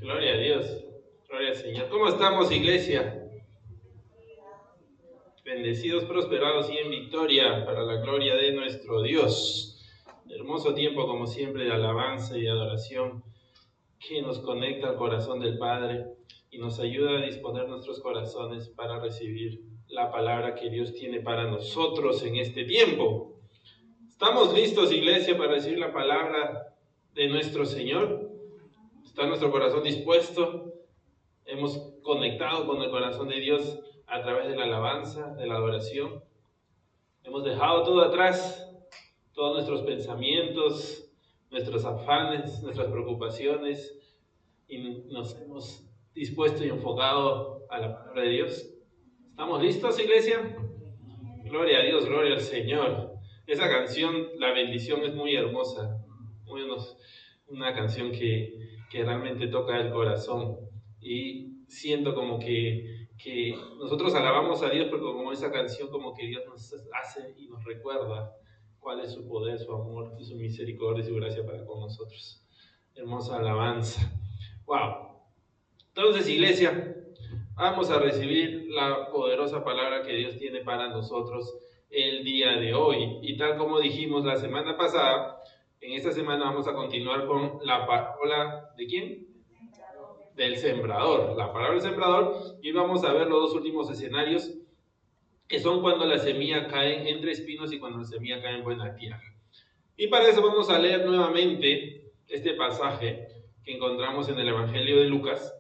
Gloria a Dios, gloria al Señor. ¿Cómo estamos, iglesia? Bendecidos, prosperados y en victoria para la gloria de nuestro Dios. Hermoso tiempo, como siempre, de alabanza y de adoración que nos conecta al corazón del Padre y nos ayuda a disponer nuestros corazones para recibir la palabra que Dios tiene para nosotros en este tiempo. ¿Estamos listos, iglesia, para recibir la palabra de nuestro Señor? ¿Está nuestro corazón dispuesto? Hemos conectado con el corazón de Dios a través de la alabanza, de la adoración. Hemos dejado todo atrás, todos nuestros pensamientos, nuestros afanes, nuestras preocupaciones, y nos hemos dispuesto y enfocado a la palabra de Dios. ¿Estamos listos, iglesia? Gloria a Dios, gloria al Señor. Esa canción, La Bendición, es muy hermosa. Una canción que realmente toca el corazón. Y siento como que nosotros alabamos a Dios, pero como esa canción, como que Dios nos hace y nos recuerda cuál es su poder, su amor, su misericordia y su gracia para con nosotros. Hermosa alabanza. ¡Wow! Entonces, iglesia, vamos a recibir la poderosa palabra que Dios tiene para nosotros el día de hoy. Y tal como dijimos la semana pasada, en esta semana vamos a continuar con la parábola ¿de quién? Del sembrador. La parábola del sembrador, y vamos a ver los dos últimos escenarios, que son cuando la semilla cae entre espinos y cuando la semilla cae en buena tierra. Y para eso vamos a leer nuevamente este pasaje que encontramos en el Evangelio de Lucas.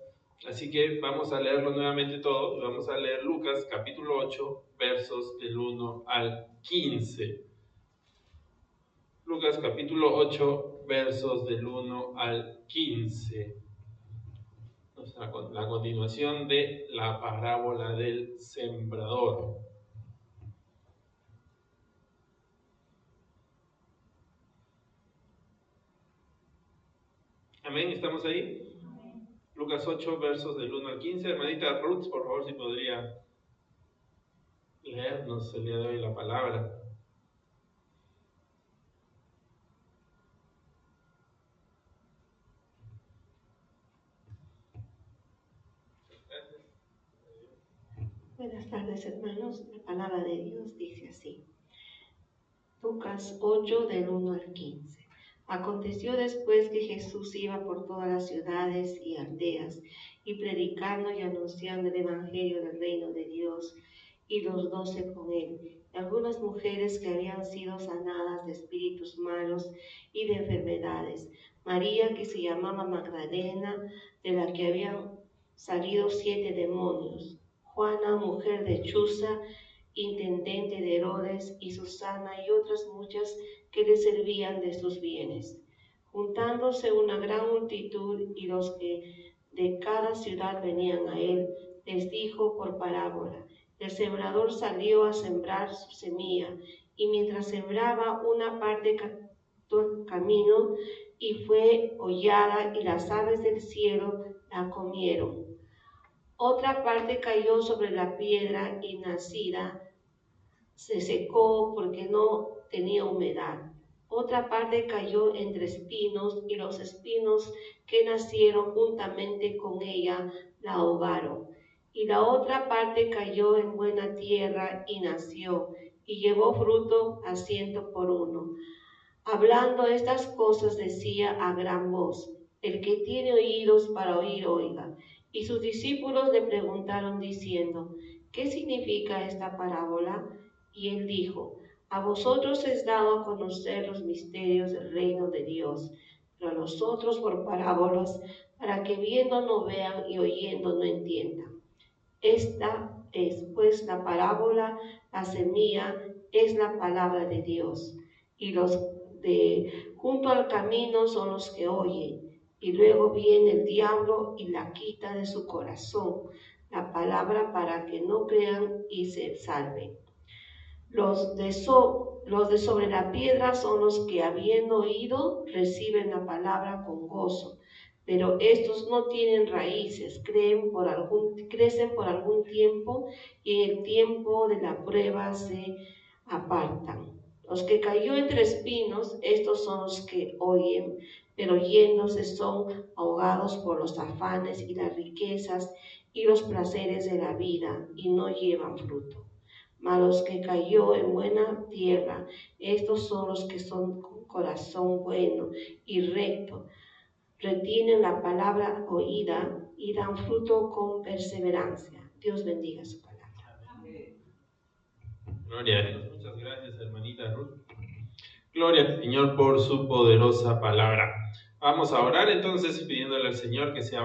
Así que vamos a leerlo nuevamente todo. Vamos a leer Lucas capítulo 8, versos del 1 al 15. Lucas capítulo 8, versos del 1 al 15. La continuación de la parábola del sembrador. Amén, ¿estamos ahí? Lucas 8, versos del 1 al 15. Hermanita Ruth, por favor, si podría leernos el día de hoy la palabra. Buenas tardes, hermanos. La palabra de Dios dice así. Lucas 8, del 1 al 15. Aconteció después que Jesús iba por todas las ciudades y aldeas, y predicando y anunciando el evangelio del reino de Dios, y los 12 con él, y algunas mujeres que habían sido sanadas de espíritus malos y de enfermedades. María, que se llamaba Magdalena, de la que habían salido 7 demonios. Juana, mujer de Chuza, intendente de Herodes, y Susana, y otras muchas que le servían de sus bienes. Juntándose una gran multitud, y los que de cada ciudad venían a él, les dijo por parábola: el sembrador salió a sembrar su semilla, y mientras sembraba, una parte cayó camino, y fue hollada, y las aves del cielo la comieron. Otra parte cayó sobre la piedra, y nacida se secó porque no tenía humedad. Otra parte cayó entre espinos, y los espinos que nacieron juntamente con ella la ahogaron. Y la otra parte cayó en buena tierra y nació, y llevó fruto a 100 por uno. Hablando estas cosas decía a gran voz: el que tiene oídos para oír, oiga. Y sus discípulos le preguntaron diciendo: ¿qué significa esta parábola? Y él dijo: a vosotros es dado a conocer los misterios del reino de Dios, pero a nosotros por parábolas, para que viendo no vean y oyendo no entiendan. Esta es pues la parábola. La semilla es la palabra de Dios, y los de junto al camino son los que oyen, y luego viene el diablo y la quita de su corazón la palabra, para que no crean y se salven. Los de sobre la piedra son los que, habiendo oído, reciben la palabra con gozo, pero estos no tienen raíces, crecen por algún tiempo, y en el tiempo de la prueba se apartan. Los que cayó entre espinos, estos son los que oyen, pero yéndose son ahogados por los afanes y las riquezas y los placeres de la vida y no llevan fruto. Mas los que cayó en buena tierra, estos son los que son con corazón bueno y recto, retienen la palabra oída y dan fruto con perseverancia. Dios bendiga su palabra. Gloria a Dios. Muchas gracias, hermanita Ruth. Gloria al Señor por su poderosa palabra. Vamos a orar entonces pidiéndole al Señor que sea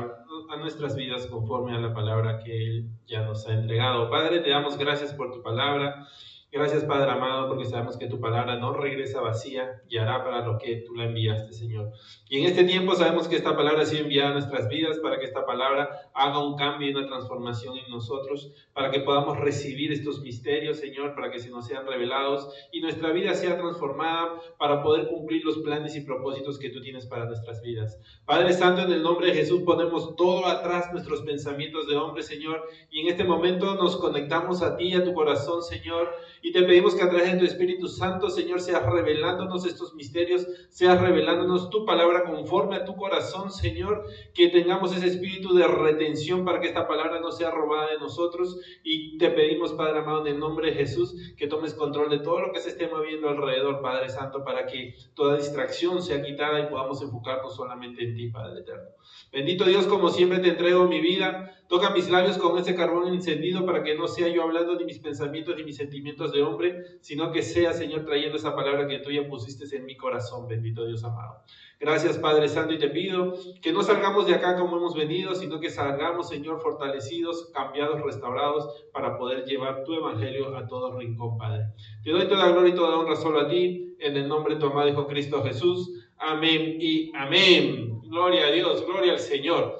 a nuestras vidas conforme a la palabra que Él ya nos ha entregado. Padre, te damos gracias por tu palabra. Gracias, Padre amado, porque sabemos que tu palabra no regresa vacía y hará para lo que tú la enviaste, Señor. Y en este tiempo sabemos que esta palabra ha sido enviada a nuestras vidas para que esta palabra haga un cambio y una transformación en nosotros, para que podamos recibir estos misterios, Señor, para que se nos sean revelados y nuestra vida sea transformada para poder cumplir los planes y propósitos que tú tienes para nuestras vidas. Padre Santo, en el nombre de Jesús ponemos todo atrás, nuestros pensamientos de hombre, Señor, y en este momento nos conectamos a ti, a tu corazón, Señor, y te pedimos que a través de tu Espíritu Santo, Señor, seas revelándonos estos misterios, seas revelándonos tu palabra conforme a tu corazón, Señor, que tengamos ese espíritu de retención para que esta palabra no sea robada de nosotros. Y te pedimos, Padre amado, en el nombre de Jesús, que tomes control de todo lo que se esté moviendo alrededor, Padre Santo, para que toda distracción sea quitada y podamos enfocarnos solamente en ti, Padre eterno. Bendito Dios, como siempre te entrego mi vida. Toca mis labios con ese carbón encendido para que no sea yo hablando de mis pensamientos ni mis sentimientos de hombre, sino que sea, Señor, trayendo esa palabra que tú ya pusiste en mi corazón, bendito Dios amado. Gracias, Padre Santo, y te pido que no salgamos de acá como hemos venido, sino que salgamos, Señor, fortalecidos, cambiados, restaurados, para poder llevar tu evangelio a todo rincón, Padre. Te doy toda gloria y toda honra solo a ti, en el nombre de tu amado Hijo Cristo Jesús. Amén y amén. Gloria a Dios, gloria al Señor.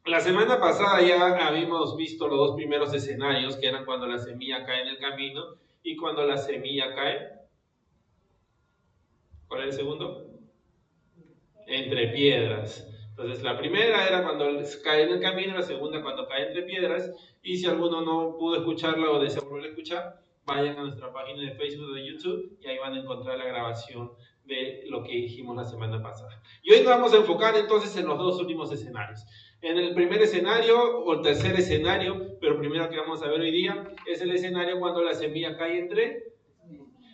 La semana pasada ya habíamos visto los dos primeros escenarios, que eran cuando la semilla cae en el camino y cuando la semilla cae. ¿Cuál es el segundo? Entre piedras. Entonces la primera era cuando cae en el camino, la segunda cuando cae entre piedras. Y si alguno no pudo escucharla o desea volver a escuchar, vayan a nuestra página de Facebook o de YouTube y ahí van a encontrar la grabación de lo que dijimos la semana pasada. Y hoy nos vamos a enfocar entonces en los dos últimos escenarios. En el primer escenario o el tercer escenario, pero primero que vamos a ver hoy día, es el escenario cuando la semilla cae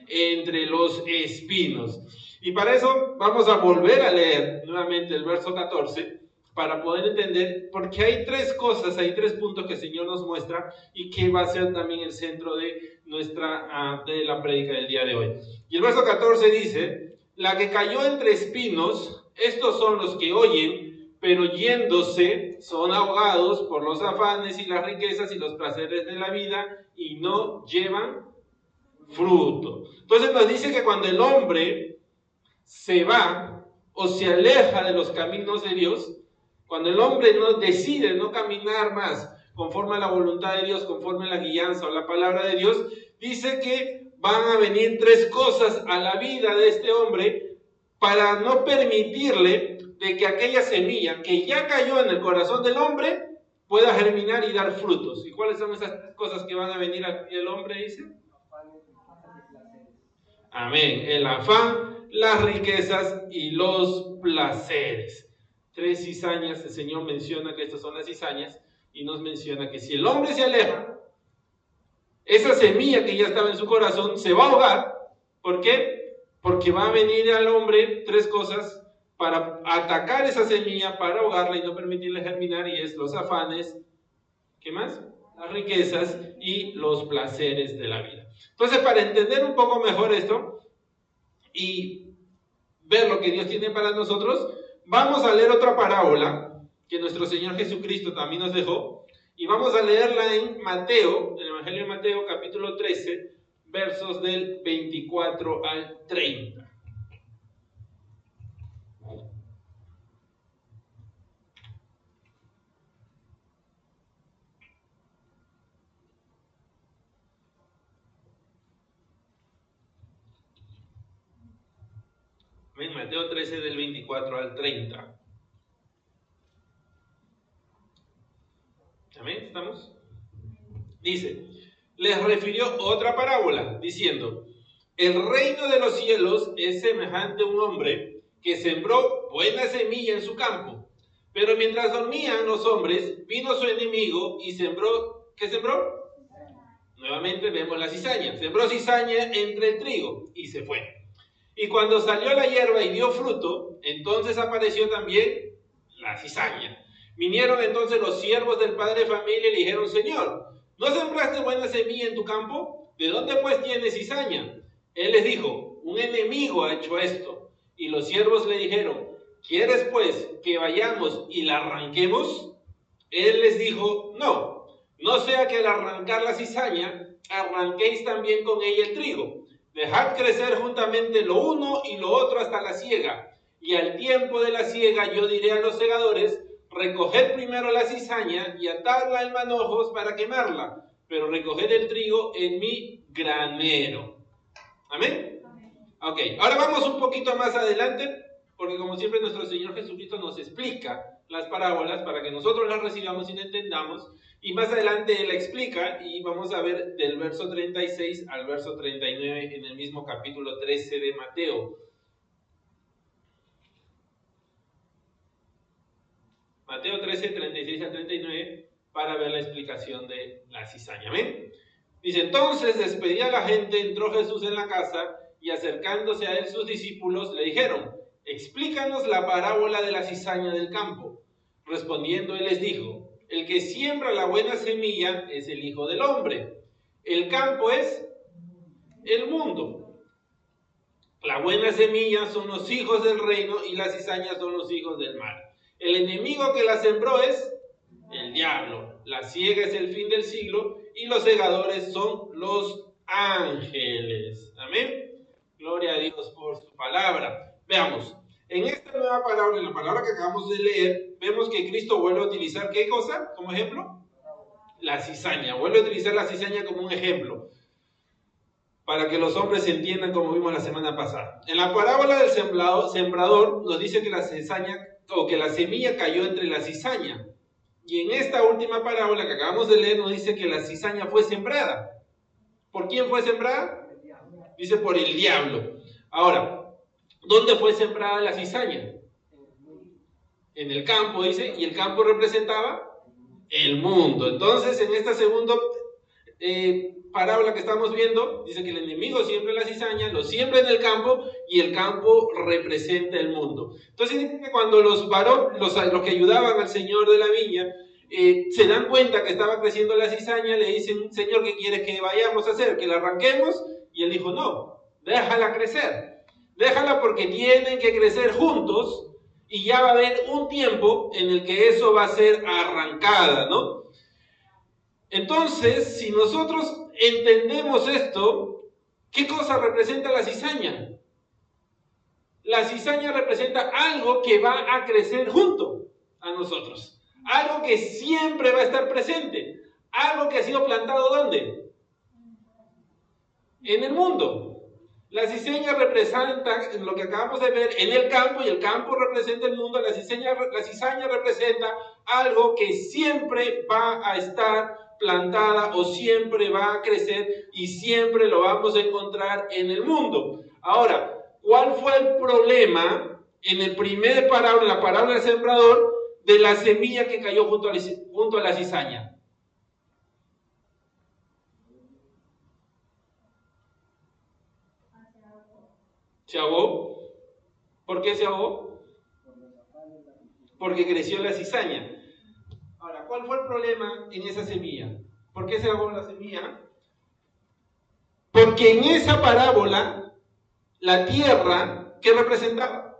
entre los espinos. Y para eso vamos a volver a leer nuevamente el verso 14 para poder entender, porque hay tres cosas, hay tres puntos que el Señor nos muestra y que va a ser también el centro de la prédica del día de hoy. Y el verso 14 dice: la que cayó entre espinos, estos son los que oyen, pero yéndose son ahogados por los afanes y las riquezas y los placeres de la vida y no llevan fruto. Entonces nos dice que cuando el hombre se va o se aleja de los caminos de Dios, cuando el hombre no decide no caminar más conforme a la voluntad de Dios, conforme a la guianza o la palabra de Dios, dice que van a venir tres cosas a la vida de este hombre para no permitirle de que aquella semilla que ya cayó en el corazón del hombre pueda germinar y dar frutos. ¿Y cuáles son esas tres cosas que van a venir al hombre, dice? Amén. El afán, las riquezas y los placeres. Tres cizañas, el Señor menciona que estas son las cizañas y nos menciona que si el hombre se aleja, esa semilla que ya estaba en su corazón se va a ahogar. ¿Por qué? Porque va a venir al hombre tres cosas para atacar esa semilla, para ahogarla y no permitirle germinar, y es los afanes, ¿qué más? Las riquezas y los placeres de la vida. Entonces, para entender un poco mejor esto y ver lo que Dios tiene para nosotros, vamos a leer otra parábola que nuestro Señor Jesucristo también nos dejó, y vamos a leerla en Mateo, en el Evangelio de Mateo, capítulo 13, versos del 24 al 30. En Mateo 13, del 24 al 30. ¿Amén? ¿Estamos? Dice: les refirió otra parábola, diciendo: el reino de los cielos es semejante a un hombre que sembró buena semilla en su campo. Pero mientras dormían los hombres, vino su enemigo y sembró. ¿Qué sembró? Nuevamente vemos la cizaña. Sembró cizaña entre el trigo y se fue. Y cuando salió la hierba y dio fruto, entonces apareció también la cizaña. Vinieron entonces los siervos del padre de familia y le dijeron: Señor, ¿no sembraste buena semilla en tu campo? ¿De dónde pues tienes cizaña? Él les dijo: un enemigo ha hecho esto. Y los siervos le dijeron: ¿quieres pues que vayamos y la arranquemos? Él les dijo: no, no sea que al arrancar la cizaña, arranquéis también con ella el trigo. Dejad crecer juntamente lo uno y lo otro hasta la siega. Y al tiempo de la siega yo diré a los segadores: recoged primero la cizaña y atadla en manojos para quemarla, pero recoged el trigo en mi granero. ¿Amén? Ok, ahora vamos un poquito más adelante, porque como siempre nuestro Señor Jesucristo nos explica las parábolas para que nosotros las recibamos y las entendamos, y más adelante Él la explica, y vamos a ver del verso 36 al verso 39 en el mismo capítulo 13 de Mateo. Mateo 13, 36 al 39, para ver la explicación de la cizaña. ¿Amén? Dice: entonces, despedida la gente, entró Jesús en la casa, y acercándose a él sus discípulos le dijeron: explícanos la parábola de la cizaña del campo. Respondiendo él les dijo: el que siembra la buena semilla es el Hijo del Hombre. El campo es el mundo. La buena semilla son los hijos del reino y la cizaña son los hijos del mal. El enemigo que la sembró es el diablo. La siega es el fin del siglo y los segadores son los ángeles. Amén. Gloria a Dios por su palabra. Veamos, en esta nueva palabra, en la palabra que acabamos de leer, vemos que Cristo vuelve a utilizar ¿qué cosa como ejemplo? La cizaña. Vuelve a utilizar la cizaña como un ejemplo, para que los hombres entiendan, como vimos la semana pasada. En la parábola del sembrador nos dice que la cizaña, o que la semilla cayó entre la cizaña. Y en esta última parábola que acabamos de leer nos dice que la cizaña fue sembrada. ¿Por quién fue sembrada? Dice: por el diablo. Ahora, ¿dónde fue sembrada la cizaña? En el campo, dice, y el campo representaba el mundo. Entonces, en esta segunda parábola que estamos viendo, dice que el enemigo siembra la cizaña, lo siembra en el campo, y el campo representa el mundo. Entonces dice que cuando los varones, los que ayudaban al señor de la viña, se dan cuenta que estaba creciendo la cizaña, le dicen: Señor, ¿qué quieres que vayamos a hacer? ¿Que la arranquemos? Y él dijo: no, déjala crecer. Déjala, porque tienen que crecer juntos, y ya va a haber un tiempo en el que eso va a ser arrancada, ¿no? Entonces, si nosotros entendemos esto, ¿qué cosa representa la cizaña? La cizaña representa algo que va a crecer junto a nosotros, algo que siempre va a estar presente, algo que ha sido plantado ¿dónde? En el mundo. La cizaña representa lo que acabamos de ver en el campo, y el campo representa el mundo. La cizaña representa algo que siempre va a estar plantada, o siempre va a crecer, y siempre lo vamos a encontrar en el mundo. Ahora, ¿cuál fue el problema en el primer parábola, en la parábola del sembrador, de la semilla que cayó junto a la cizaña? ¿Se ahogó? ¿Por qué se ahogó? Porque creció la cizaña. Ahora, ¿cuál fue el problema en esa semilla? ¿Por qué se ahogó la semilla? Porque en esa parábola, la tierra, ¿qué representaba?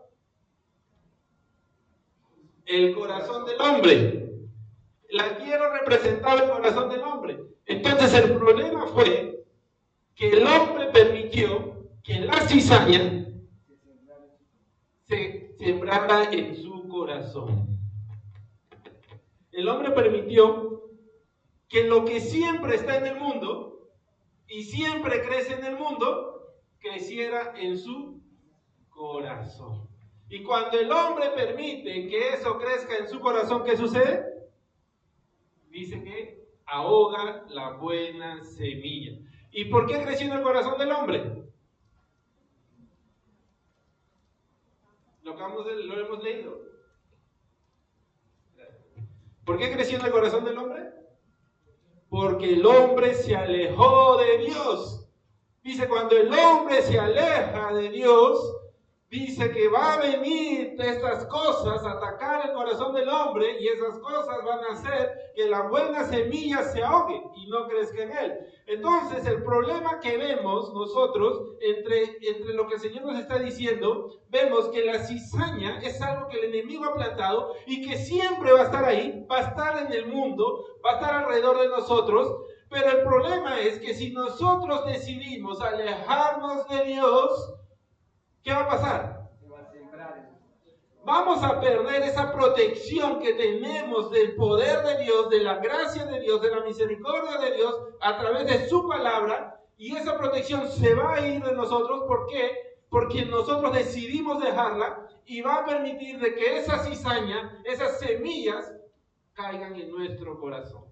El corazón del hombre. La tierra representaba el corazón del hombre. Entonces el problema fue que el hombre permitió que la cizaña se sembrara en su corazón. El hombre permitió que lo que siempre está en el mundo y siempre crece en el mundo, creciera en su corazón. Y cuando el hombre permite que eso crezca en su corazón, ¿qué sucede? Dice que ahoga la buena semilla. ¿Y por qué creció en el corazón del hombre? Lo hemos leído. ¿Por qué creció en el corazón del hombre? Porque el hombre se alejó de Dios. Dice, cuando el hombre se aleja de Dios, dice que va a venir estas cosas a atacar el corazón del hombre y esas cosas van a hacer que la buena semilla se ahogue y no crezca en él. Entonces, el problema que vemos nosotros entre lo que el Señor nos está diciendo, vemos que la cizaña es algo que el enemigo ha plantado y que siempre va a estar ahí, va a estar en el mundo, va a estar alrededor de nosotros. Pero el problema es que si nosotros decidimos alejarnos de Dios, ¿qué va a pasar? Vamos a perder esa protección que tenemos del poder de Dios, de la gracia de Dios, de la misericordia de Dios a través de su palabra, y esa protección se va a ir de nosotros. ¿Por qué? Porque nosotros decidimos dejarla y va a permitir de que esa cizaña, esas semillas, caigan en nuestro corazón.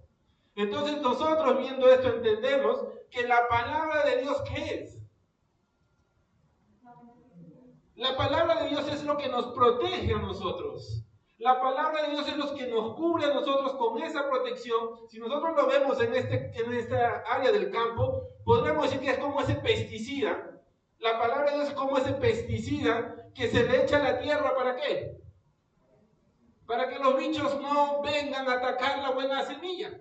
Entonces nosotros viendo esto entendemos que la palabra de Dios, ¿qué es? La palabra de Dios es lo que nos protege a nosotros. La palabra de Dios es lo que nos cubre a nosotros con esa protección. Si nosotros lo vemos en esta área del campo, podríamos decir que es como ese pesticida. La palabra de Dios es como ese pesticida que se le echa a la tierra, ¿para qué? Para que los bichos no vengan a atacar la buena semilla.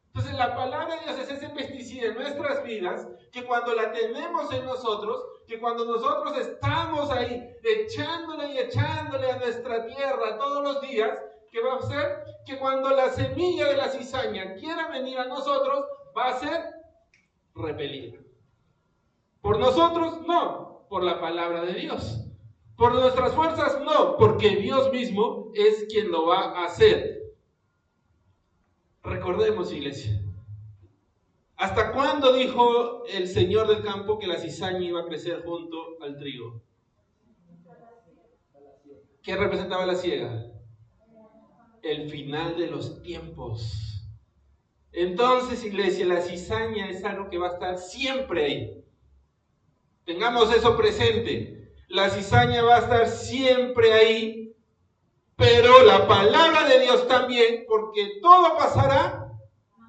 Entonces la palabra de Dios es ese pesticida en nuestras vidas, que cuando la tenemos en nosotros, que cuando nosotros estamos ahí echándole y echándole a nuestra tierra todos los días, ¿qué va a hacer? Que cuando la semilla de la cizaña quiera venir a nosotros, va a ser repelida. Por nosotros, no, por la palabra de Dios. Por nuestras fuerzas, no, porque Dios mismo es quien lo va a hacer. Recordemos, iglesia, ¿hasta cuándo dijo el Señor del campo que la cizaña iba a crecer junto al trigo? ¿Qué representaba la siega? El final de los tiempos. Entonces, iglesia, la cizaña es algo que va a estar siempre ahí. Tengamos eso presente. La cizaña va a estar siempre ahí, pero la palabra de Dios también, porque todo pasará,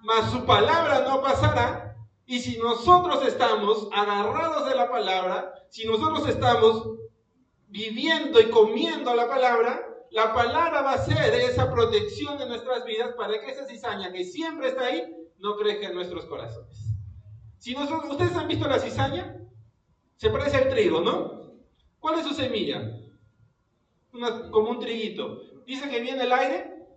mas su palabra no pasará. Y si nosotros estamos agarrados de la palabra, si nosotros estamos viviendo y comiendo la palabra va a ser esa protección de nuestras vidas para que esa cizaña que siempre está ahí no crezca en nuestros corazones. ¿Ustedes han visto la cizaña? Se parece al trigo, ¿no? ¿Cuál es su semilla? Como un triguito. Dice que viene el aire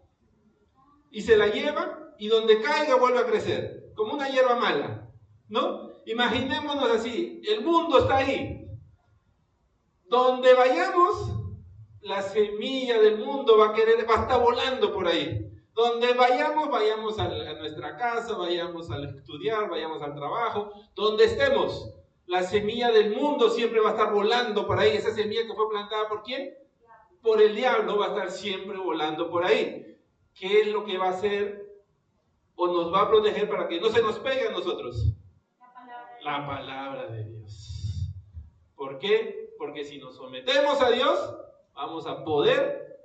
y se la lleva y donde caiga vuelve a crecer, como una hierba mala, ¿no? Imaginémonos así, el mundo está ahí. Donde vayamos, la semilla del mundo va a estar volando por ahí. Donde vayamos a nuestra casa, vayamos a estudiar, vayamos al trabajo, donde estemos, la semilla del mundo siempre va a estar volando por ahí. Esa semilla que fue plantada ¿por quién? Por el diablo, va a estar siempre volando por ahí. ¿Qué es lo que va a hacer o nos va a proteger para que no se nos pegue a nosotros? La palabra de Dios. ¿Por qué? Porque si nos sometemos a Dios, vamos a poder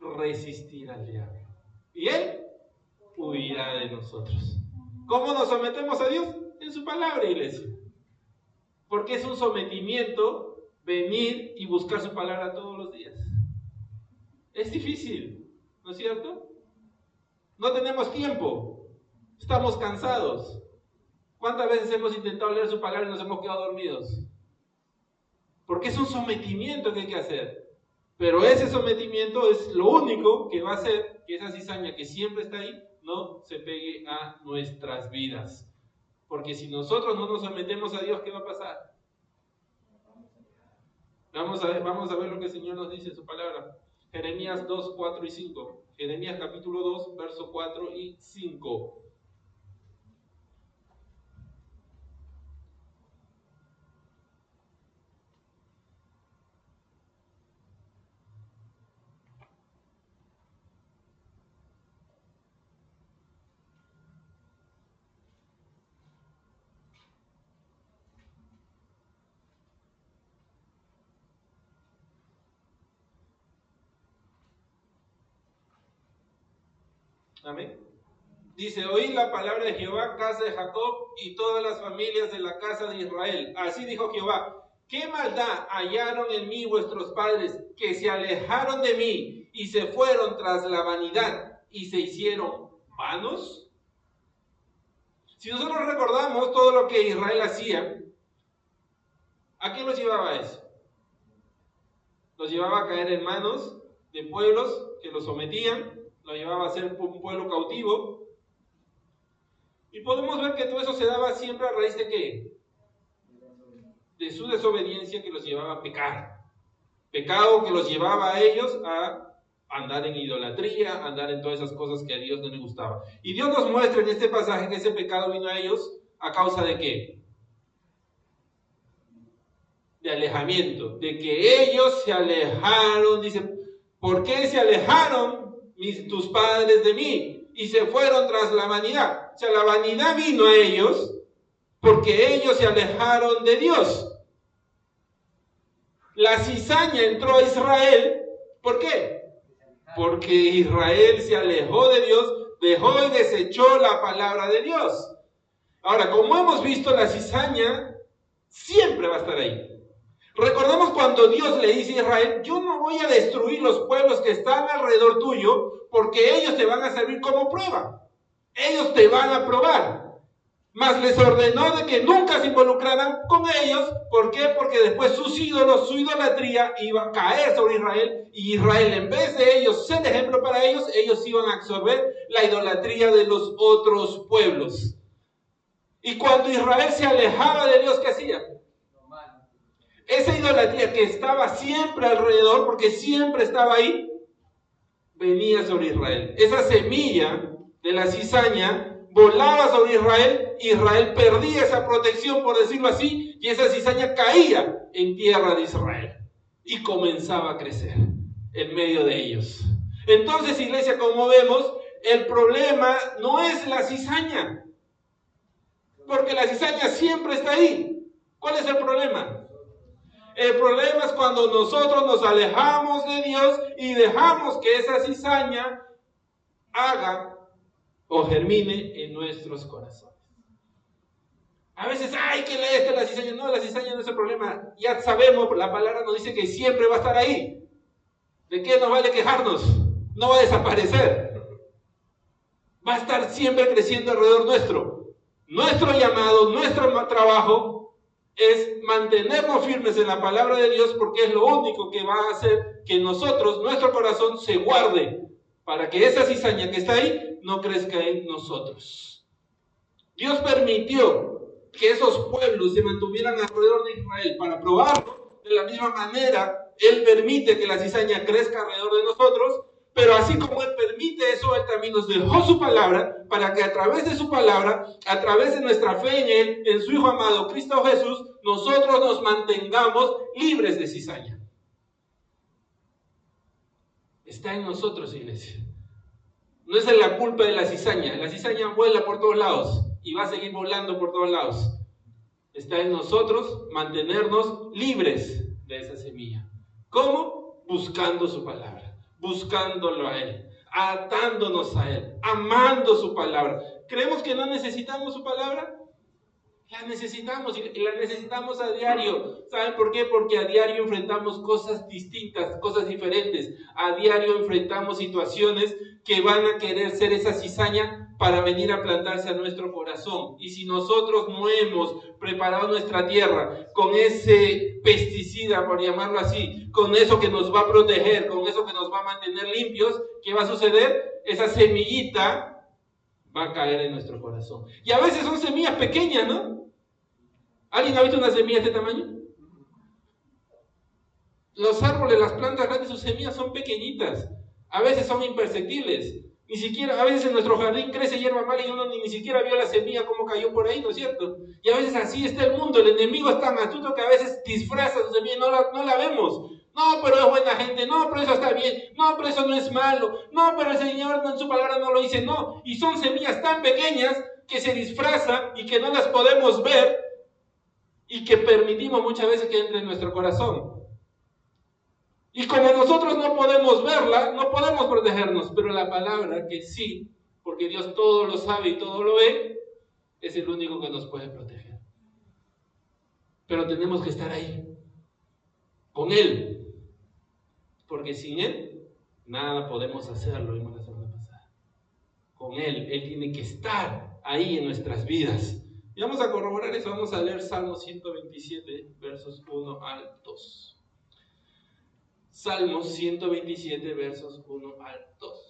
resistir al diablo. Y él huirá de nosotros. ¿Cómo nos sometemos a Dios? En su palabra, iglesia. Porque es un sometimiento venir y buscar su palabra todos los días. Es difícil, ¿no es cierto? No tenemos tiempo. Estamos cansados. ¿Cuántas veces hemos intentado leer su palabra y nos hemos quedado dormidos? Porque es un sometimiento que hay que hacer. Pero ese sometimiento es lo único que va a hacer que esa cizaña que siempre está ahí no se pegue a nuestras vidas. Porque si nosotros no nos sometemos a Dios, ¿qué va a pasar? Vamos a ver lo que el Señor nos dice en su palabra. Jeremías 2, 4 y 5. Jeremías capítulo 2, verso 4 y 5. Amén. Dice, oíd la palabra de Jehová, casa de Jacob, y todas las familias de la casa de Israel. Así dijo Jehová, ¿qué maldad hallaron en mí vuestros padres, que se alejaron de mí y se fueron tras la vanidad y se hicieron vanos? Si nosotros recordamos todo lo que Israel hacía, ¿a qué los llevaba eso? Los llevaba a caer en manos de pueblos que los sometían, los llevaba a ser un pueblo cautivo. Y podemos ver que todo eso se daba siempre a raíz de ¿qué? De su desobediencia que los llevaba a pecar. Pecado que los llevaba a ellos a andar en idolatría, andar en todas esas cosas que a Dios no le gustaba. Y Dios nos muestra en este pasaje que ese pecado vino a ellos a causa de ¿qué? De alejamiento, de que ellos se alejaron, dice, ¿por qué se alejaron tus padres de mí? Y se fueron tras la vanidad. O sea, la vanidad vino a ellos porque ellos se alejaron de Dios. La cizaña entró a Israel, ¿por qué? Porque Israel se alejó de Dios, dejó y desechó la palabra de Dios. Ahora, como hemos visto, la cizaña siempre va a estar ahí. Recordemos cuando Dios le dice a Israel, yo no voy a destruir los pueblos que están alrededor tuyo, porque ellos te van a servir como prueba. Ellos te van a probar. Mas les ordenó de que nunca se involucraran con ellos. ¿Por qué? Porque después sus ídolos, su idolatría iba a caer sobre Israel. Y Israel, en vez de ellos ser ejemplo para ellos, ellos iban a absorber la idolatría de los otros pueblos. Y cuando Israel se alejaba de Dios, ¿qué hacía? Esa idolatría que estaba siempre alrededor, porque siempre estaba ahí, venía sobre Israel. Esa semilla de la cizaña volaba sobre Israel, Israel perdía esa protección, por decirlo así, y esa cizaña caía en tierra de Israel y comenzaba a crecer en medio de ellos. Entonces, iglesia, como vemos, el problema no es la cizaña, porque la cizaña siempre está ahí. ¿Cuál es el problema? El problema es cuando nosotros nos alejamos de Dios y dejamos que esa cizaña haga o germine en nuestros corazones. A veces, ¡ay, que la cizaña! No, la cizaña no es el problema. Ya sabemos, la palabra nos dice que siempre va a estar ahí. ¿De qué nos vale quejarnos? No va a desaparecer. Va a estar siempre creciendo alrededor nuestro. Nuestro llamado, nuestro trabajo es mantenernos firmes en la palabra de Dios, porque es lo único que va a hacer que nosotros, nuestro corazón, se guarde para que esa cizaña que está ahí no crezca en nosotros. Dios permitió que esos pueblos se mantuvieran alrededor de Israel para probarlo. De la misma manera, Él permite que la cizaña crezca alrededor de nosotros, pero así como Él permite eso, Él también nos dejó su palabra para que a través de su palabra, a través de nuestra fe en Él, en su Hijo amado Cristo Jesús, nosotros nos mantengamos libres de cizaña. Está en nosotros, iglesia. No es la culpa de la cizaña. La cizaña vuela por todos lados y va a seguir volando por todos lados. Está en nosotros mantenernos libres de esa semilla. ¿Cómo? Buscando su palabra, buscándolo a Él, atándonos a Él, amando su palabra. ¿Creemos que no necesitamos su palabra? La necesitamos y la necesitamos a diario. ¿Saben por qué? Porque a diario enfrentamos cosas distintas, cosas diferentes. A diario enfrentamos situaciones que van a querer ser esa cizaña para venir a plantarse a nuestro corazón. Y si nosotros no hemos preparado nuestra tierra con ese pesticida, por llamarlo así, con eso que nos va a proteger, con eso que nos va a mantener limpios, ¿qué va a suceder? Esa semillita va a caer en nuestro corazón. Y a veces son semillas pequeñas, ¿no? ¿Alguien ha visto una semilla de este tamaño? Los árboles, las plantas grandes, sus semillas son pequeñitas. A veces son imperceptibles. Ni siquiera, a veces en nuestro jardín crece hierba mala y uno ni siquiera vio la semilla cómo cayó por ahí, ¿no es cierto? Y a veces así está el mundo. El enemigo es tan astuto que a veces disfraza su semilla y no la vemos. No, pero es buena gente. No, pero eso está bien. No, pero eso no es malo. No, pero el Señor en su palabra no lo dice. No. Y son semillas tan pequeñas que se disfrazan y que no las podemos ver y que permitimos muchas veces que entre en nuestro corazón. Y como nosotros no podemos verla, no podemos protegernos, pero la palabra que sí porque Dios todo lo sabe y todo lo ve, es el único que nos puede proteger. Pero tenemos que estar ahí, con Él, porque sin Él nada podemos hacer, lo vimos la semana pasada. Con Él tiene que estar ahí en nuestras vidas. Y vamos a corroborar eso, vamos a leer Salmo 127, versos 1 al 2. Salmos 127, versos 1 al 2.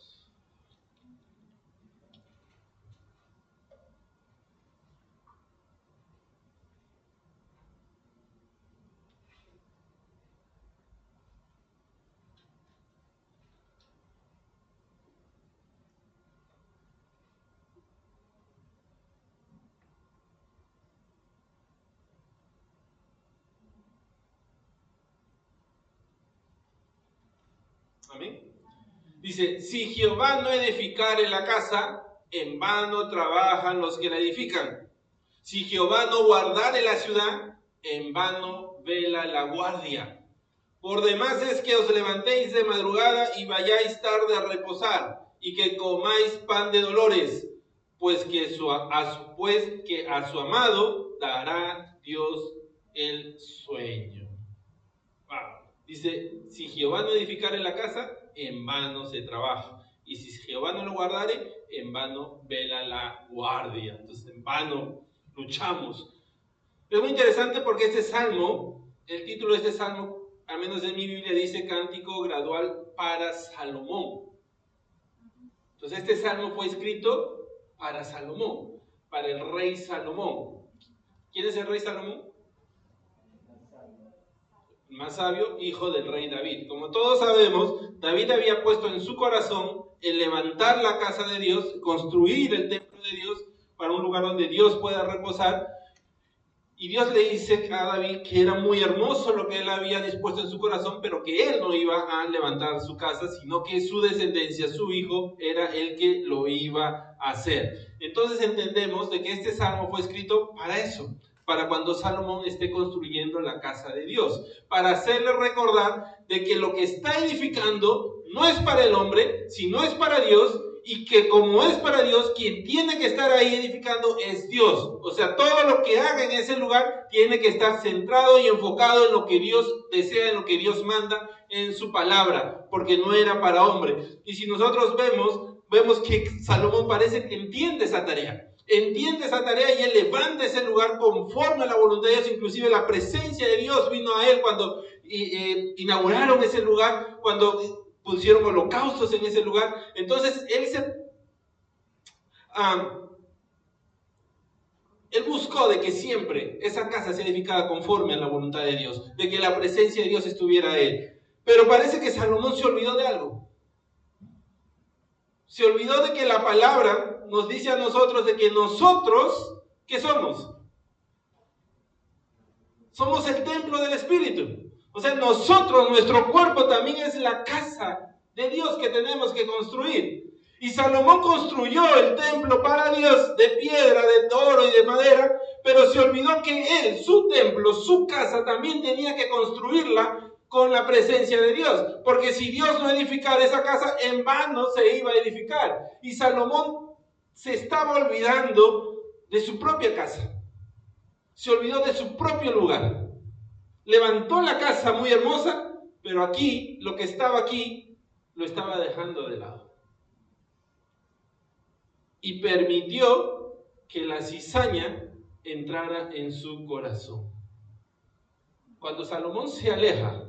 Amén. Dice, si Jehová no edificare la casa, en vano trabajan los que la edifican. Si Jehová no guardare la ciudad, en vano vela la guardia. Por demás es que os levantéis de madrugada y vayáis tarde a reposar, y que comáis pan de dolores, pues que a su amado dará Dios el sueño. Wow. Dice, si Jehová no edificare la casa, en vano se trabaja. Y si Jehová no lo guardare, en vano vela la guardia. Entonces, en vano luchamos. Es muy interesante porque este salmo, el título de este salmo, al menos en mi Biblia, dice Cántico Gradual para Salomón. Entonces, este salmo fue escrito para Salomón, para el rey Salomón. ¿Quién es el rey Salomón? Más sabio, hijo del rey David. Como todos sabemos, David había puesto en su corazón el levantar la casa de Dios, construir el templo de Dios para un lugar donde Dios pueda reposar. Y Dios le dice a David que era muy hermoso lo que él había dispuesto en su corazón, pero que él no iba a levantar su casa, sino que su descendencia, su hijo, era el que lo iba a hacer. Entonces entendemos de que este salmo fue escrito para eso, para cuando Salomón esté construyendo la casa de Dios, para hacerle recordar de que lo que está edificando no es para el hombre, sino es para Dios, y que como es para Dios, quien tiene que estar ahí edificando es Dios. O sea, todo lo que haga en ese lugar tiene que estar centrado y enfocado en lo que Dios desea, en lo que Dios manda en su palabra, porque no era para hombre. Y si nosotros vemos que Salomón parece que entiende esa tarea y él levanta ese lugar conforme a la voluntad de Dios. Inclusive la presencia de Dios vino a él cuando inauguraron ese lugar, cuando pusieron holocaustos en ese lugar. Entonces él buscó de que siempre esa casa sea edificada conforme a la voluntad de Dios, de que la presencia de Dios estuviera él. Pero parece que Salomón se olvidó de algo. Se olvidó de que la palabra nos dice a nosotros de que nosotros, ¿qué somos? Somos el templo del Espíritu. O sea, nosotros, nuestro cuerpo también es la casa de Dios que tenemos que construir. Y Salomón construyó el templo para Dios de piedra, de oro y de madera, pero se olvidó que él, su templo, su casa, también tenía que construirla con la presencia de Dios. Porque si Dios no edificara esa casa, en vano se iba a edificar. Y Salomón se estaba olvidando de su propia casa. Se olvidó de su propio lugar. Levantó la casa muy hermosa, pero aquí, lo que estaba aquí, lo estaba dejando de lado. Y permitió que la cizaña entrara en su corazón. Cuando Salomón se aleja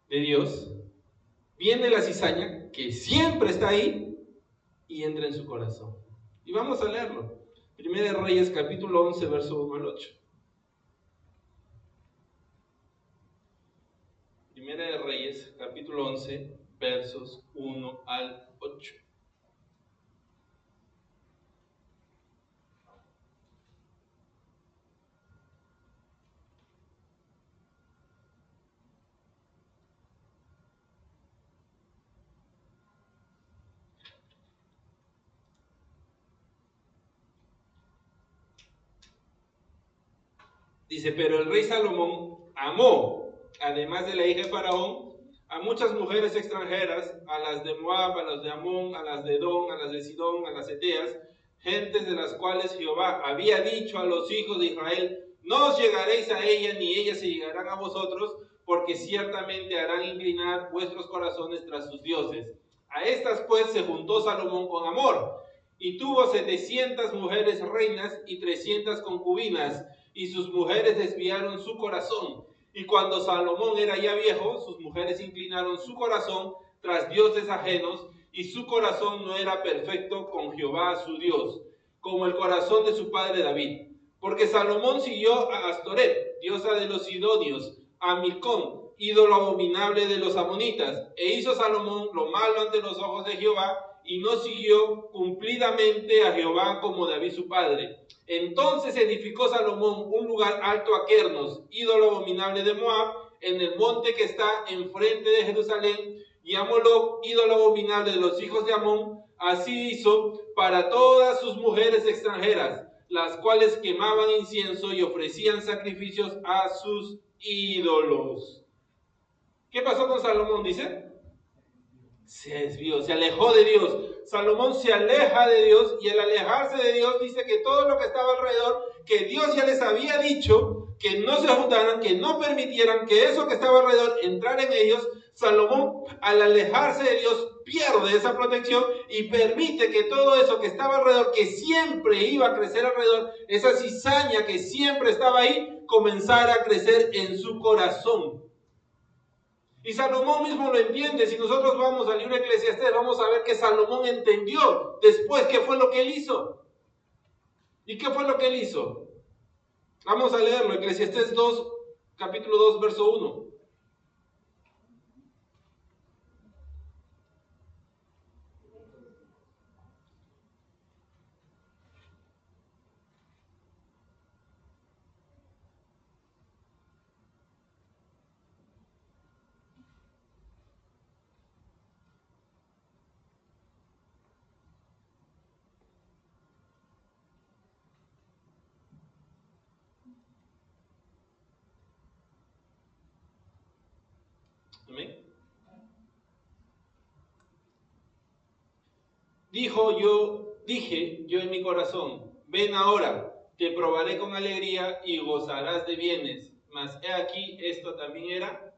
de Dios, viene la cizaña, que siempre está ahí, y entra en su corazón. Y vamos a leerlo. Primera de Reyes, capítulo 11, verso 1 al 8. Primera de Reyes, capítulo 11, versos 1 al 8. Dice, pero el rey Salomón amó, además de la hija de Faraón, a muchas mujeres extranjeras, a las de Moab, a las de Amón, a las de Edom, a las de Sidón, a las eteas, gentes de las cuales Jehová había dicho a los hijos de Israel: no os llegaréis a ellas, ni ellas se llegarán a vosotros, porque ciertamente harán inclinar vuestros corazones tras sus dioses. A estas pues se juntó Salomón con amor, y tuvo 700 mujeres reinas y 300 concubinas, y sus mujeres desviaron su corazón. Y cuando Salomón era ya viejo, sus mujeres inclinaron su corazón tras dioses ajenos, y su corazón no era perfecto con Jehová su Dios, como el corazón de su padre David. Porque Salomón siguió a Astoret, diosa de los sidonios, a Milcom, ídolo abominable de los amonitas, e hizo Salomón lo malo ante los ojos de Jehová, y no siguió cumplidamente a Jehová como David su padre. Entonces edificó Salomón un lugar alto a Kernos, ídolo abominable de Moab, en el monte que está enfrente de Jerusalén, y a Moloc, ídolo abominable de los hijos de Amón. Así hizo para todas sus mujeres extranjeras, las cuales quemaban incienso y ofrecían sacrificios a sus ídolos. ¿Qué pasó con Salomón? Dice, se desvió, se alejó de Dios. Salomón se aleja de Dios, y al alejarse de Dios dice que todo lo que estaba alrededor, que Dios ya les había dicho que no se juntaran, que no permitieran que eso que estaba alrededor entrara en ellos. Salomón, al alejarse de Dios, pierde esa protección y permite que todo eso que estaba alrededor, que siempre iba a crecer alrededor, esa cizaña que siempre estaba ahí, comenzara a crecer en su corazón. Y Salomón mismo lo entiende. Si nosotros vamos al libro de Eclesiastés, vamos a ver que Salomón entendió después qué fue lo que él hizo. ¿Y qué fue lo que él hizo? Vamos a leerlo, Eclesiastés 2, capítulo 2, verso 1. Amén. Dije yo en mi corazón: ven ahora, te probaré con alegría y gozarás de bienes. Mas he aquí, esto también era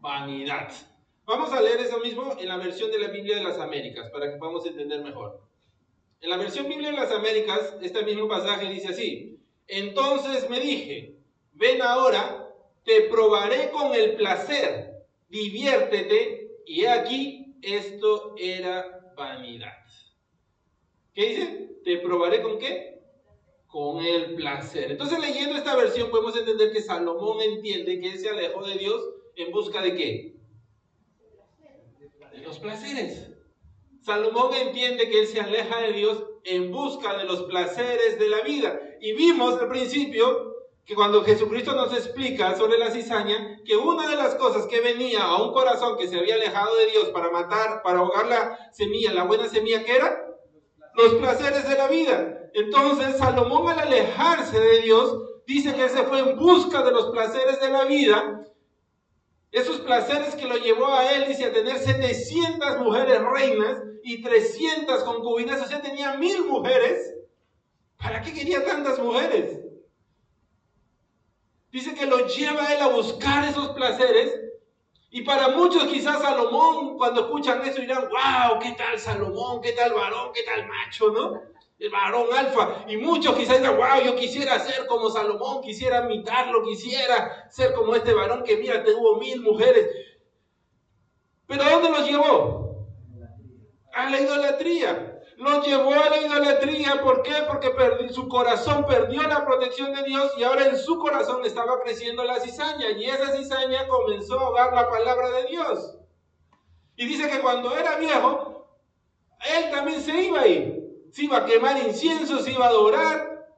vanidad. Vamos a leer eso mismo en la versión de la Biblia de las Américas, para que podamos entender mejor. En la versión Biblia de las Américas, este mismo pasaje dice así: entonces me dije, ven ahora, te probaré con el placer, diviértete, y he aquí, esto era vanidad. ¿Qué dice? ¿Te probaré con qué? Con el placer. Entonces, leyendo esta versión podemos entender que Salomón entiende que él se alejó de Dios en busca de ¿qué? De los placeres. Salomón entiende que él se aleja de Dios en busca de los placeres de la vida. Y vimos al principio que cuando Jesucristo nos explica sobre la cizaña, que una de las cosas que venía a un corazón que se había alejado de Dios para matar, para ahogar la semilla, la buena semilla, ¿qué era? Los placeres de la vida. Entonces Salomón, al alejarse de Dios, dice que él se fue en busca de los placeres de la vida. Esos placeres que lo llevó a él, dice, a tener 700 mujeres reinas y 300 concubinas. O sea, tenía 1000 mujeres. ¿Para qué quería tantas mujeres? Dice que lo lleva a él a buscar esos placeres. Y para muchos quizás Salomón, cuando escuchan eso, dirán: wow, ¿qué tal Salomón? ¿Qué tal varón? ¿Qué tal macho? ¿No? El varón alfa. Y muchos quizás dirán: wow, yo quisiera ser como Salomón, quisiera imitarlo, quisiera ser como este varón que mira, tuvo 1000 mujeres. ¿Pero a dónde los llevó? A la idolatría. Los llevó a la idolatría. ¿Por qué? Porque su corazón perdió la protección de Dios, y ahora en su corazón estaba creciendo la cizaña, y esa cizaña comenzó a ahogar la palabra de Dios. Y dice que cuando era viejo, él también se iba a ir. Se iba a quemar incienso, se iba a adorar,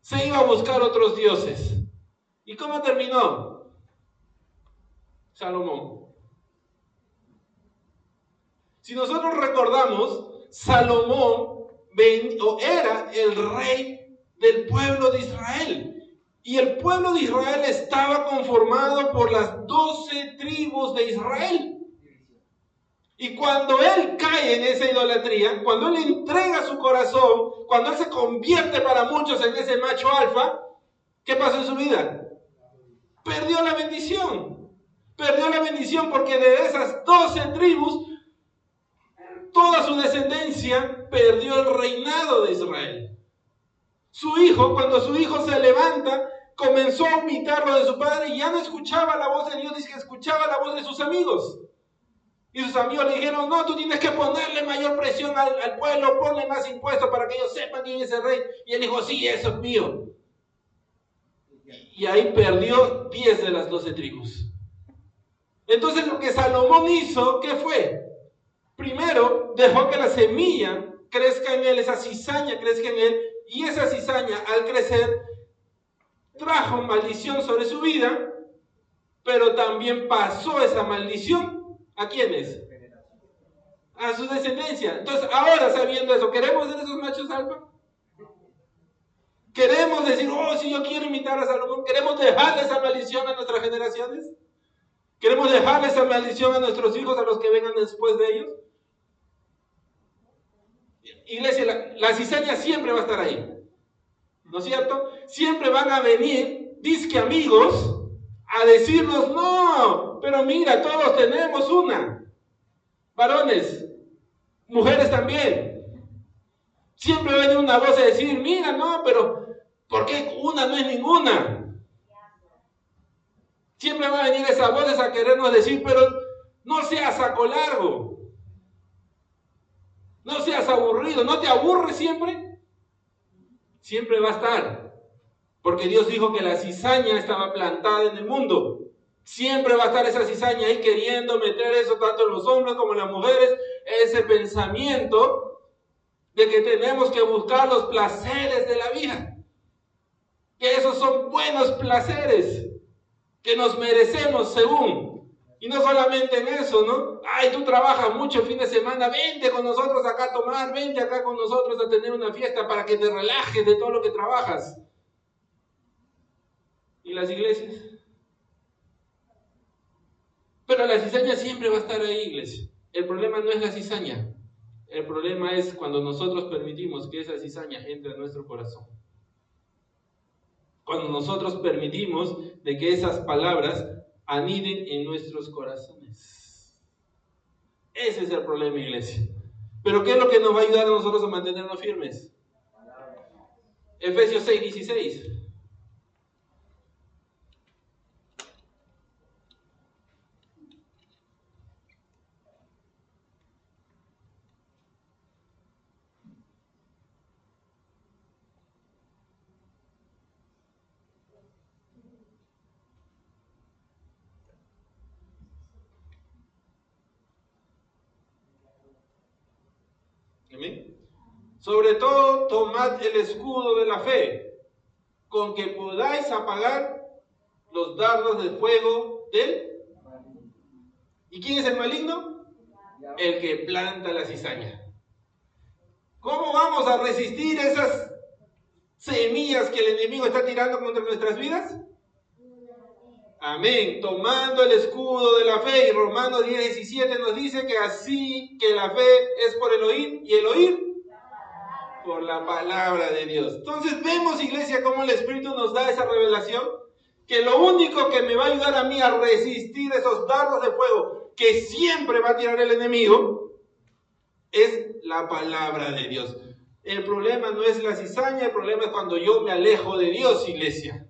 se iba a buscar otros dioses. ¿Y cómo terminó Salomón? Si nosotros recordamos, Salomón era el rey del pueblo de Israel. Y el pueblo de Israel estaba conformado por las 12 tribus de Israel. Y cuando él cae en esa idolatría, cuando él entrega su corazón, cuando él se convierte para muchos en ese macho alfa, ¿qué pasó en su vida? Perdió la bendición. Perdió la bendición porque de esas 12 tribus, toda su descendencia perdió el reinado de Israel. Su hijo, cuando su hijo se levanta, comenzó a imitar lo de su padre y ya no escuchaba la voz de Dios, dice que escuchaba la voz de sus amigos. Y sus amigos le dijeron, no, tú tienes que ponerle mayor presión al pueblo, ponle más impuestos para que ellos sepan quién es el rey. Y él dijo, sí, eso es mío. Y ahí perdió 10 de las 12 tribus. Entonces lo que Salomón hizo, ¿qué fue? Primero, dejó que la semilla crezca en él, esa cizaña crezca en él, y esa cizaña al crecer trajo maldición sobre su vida, pero también pasó esa maldición ¿a quiénes? A su descendencia. Entonces, ahora sabiendo eso, ¿queremos ser esos machos alfa? ¿Queremos decir, oh, si yo quiero imitar a Salomón? ¿Queremos dejarle esa maldición a nuestras generaciones? ¿Queremos dejarle esa maldición a nuestros hijos, a los que vengan después de ellos? Iglesia, la cizaña siempre va a estar ahí, ¿no es cierto? Siempre van a venir, disque amigos, a decirnos, no, pero mira, todos tenemos una. Varones, mujeres también. Siempre va a venir una voz a decir, mira, no, pero ¿por qué una no es ninguna? Siempre va a venir esas voces a querernos decir, pero no seas saco largo. No seas aburrido, ¿no te aburres siempre? Siempre va a estar. Porque Dios dijo que la cizaña estaba plantada en el mundo. Siempre va a estar esa cizaña ahí queriendo meter eso, tanto los hombres como las mujeres, ese pensamiento de que tenemos que buscar los placeres de la vida. Que esos son buenos placeres que nos merecemos según. Y no solamente en eso, ¿no? Ay, tú trabajas mucho el fin de semana, vente con nosotros acá a tomar, vente acá con nosotros a tener una fiesta para que te relajes de todo lo que trabajas. ¿Y las iglesias? Pero la cizaña siempre va a estar ahí, iglesia. El problema no es la cizaña. El problema es cuando nosotros permitimos que esa cizaña entre a nuestro corazón. Cuando nosotros permitimos de que esas palabras aniden en nuestros corazones. Ese es el problema, iglesia. Pero ¿qué es lo que nos va a ayudar a nosotros a mantenernos firmes? Efesios 6:16. ¿Amén? Sobre todo, tomad el escudo de la fe, con que podáis apagar los dardos de fuego del... ¿Y quién es el maligno? El que planta la cizaña. ¿Cómo vamos a resistir esas semillas que el enemigo está tirando contra nuestras vidas? Amén. Tomando el escudo de la fe. Y Romanos 10:17 nos dice que así que la fe es por el oír y el oír por la palabra de Dios. Entonces vemos, iglesia, cómo el Espíritu nos da esa revelación, que lo único que me va a ayudar a mí a resistir esos dardos de fuego que siempre va a tirar el enemigo es la palabra de Dios. El problema no es la cizaña, el problema es cuando yo me alejo de Dios, iglesia.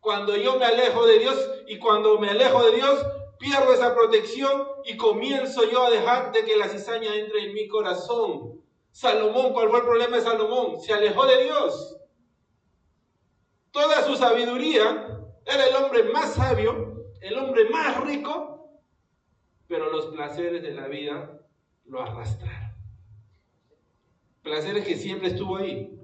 Cuando yo me alejo de Dios, y cuando me alejo de Dios, pierdo esa protección y comienzo yo a dejar de que la cizaña entre en mi corazón. Salomón, ¿cuál fue el problema de Salomón? Se alejó de Dios. Toda su sabiduría, era el hombre más sabio, el hombre más rico, pero los placeres de la vida lo arrastraron. Placeres que siempre estuvo ahí,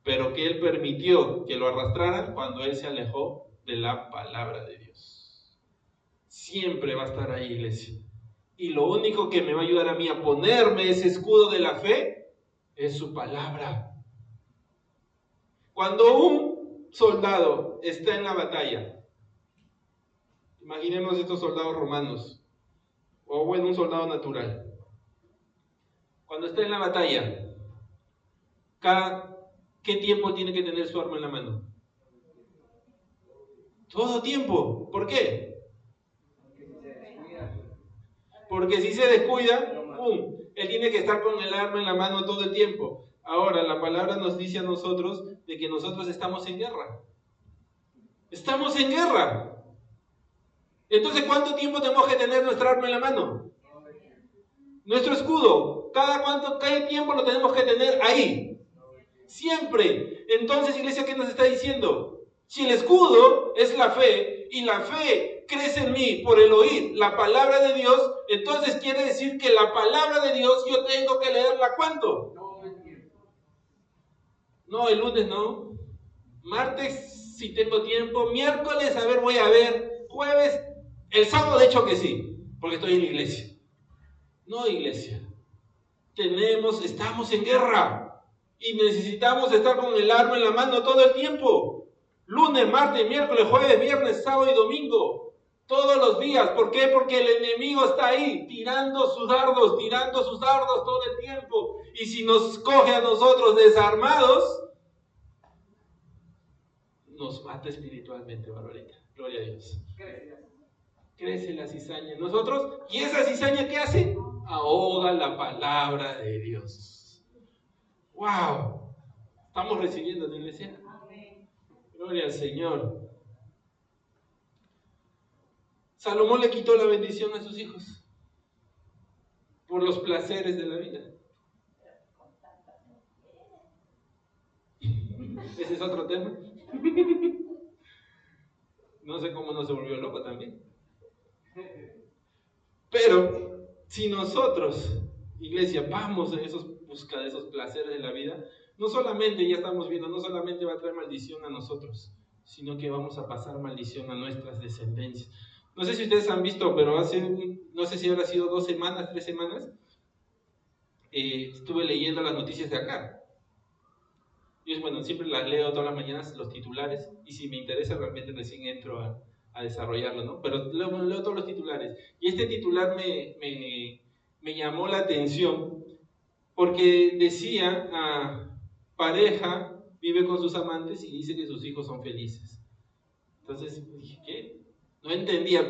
pero que él permitió que lo arrastraran cuando él se alejó de la palabra de Dios. Siempre va a estar ahí, iglesia. Y lo único que me va a ayudar a mí a ponerme ese escudo de la fe es su palabra. Cuando un soldado está en la batalla, imaginemos estos soldados romanos, o bueno, un soldado natural, cuando está en la batalla, ¿qué tiempo tiene que tener su arma en la mano? Todo tiempo. ¿Por qué? Porque si se descuida, ¡pum!, él tiene que estar con el arma en la mano todo el tiempo. Ahora, la palabra nos dice a nosotros de que nosotros estamos en guerra. Estamos en guerra. Entonces, ¿cuánto tiempo tenemos que tener nuestra arma en la mano? Nuestro escudo, ¿cada tiempo lo tenemos que tener ahí? Siempre. Entonces, iglesia, ¿qué nos está diciendo? Si el escudo es la fe, y la fe crece en mí por el oír la palabra de Dios, entonces quiere decir que la palabra de Dios yo tengo que leerla ¿cuánto? No, el lunes no. Martes si tengo tiempo. Miércoles, a ver, voy a ver. Jueves, el sábado de hecho que sí, porque estoy en la iglesia. No, iglesia. Estamos en guerra y necesitamos estar con el arma en la mano todo el tiempo. Lunes, martes, miércoles, jueves, viernes, sábado y domingo. Todos los días. ¿Por qué? Porque el enemigo está ahí tirando sus dardos todo el tiempo. Y si nos coge a nosotros desarmados, nos mata espiritualmente, Barbarita. Gloria a Dios. Crece la cizaña en nosotros. ¿Y esa cizaña qué hace? Ahoga la palabra de Dios. ¡Wow! ¿Estamos recibiendo en la iglesia? Gloria al Señor. Salomón le quitó la bendición a sus hijos por los placeres de la vida. Ese es otro tema. No sé cómo no se volvió loco también. Pero si nosotros, iglesia, vamos en busca de esos placeres de la vida, no solamente, ya estamos viendo, no solamente va a traer maldición a nosotros, sino que vamos a pasar maldición a nuestras descendencias. No sé si ustedes han visto, pero no sé si habrá sido 2 semanas, 3 semanas, estuve leyendo las noticias de acá. Yo, bueno, siempre las leo todas las mañanas, los titulares, y si me interesa realmente recién entro a desarrollarlo, ¿no? Pero leo todos los titulares. Y este titular me llamó la atención porque decía, pareja vive con sus amantes y dice que sus hijos son felices. Entonces dije, ¿qué? No entendía,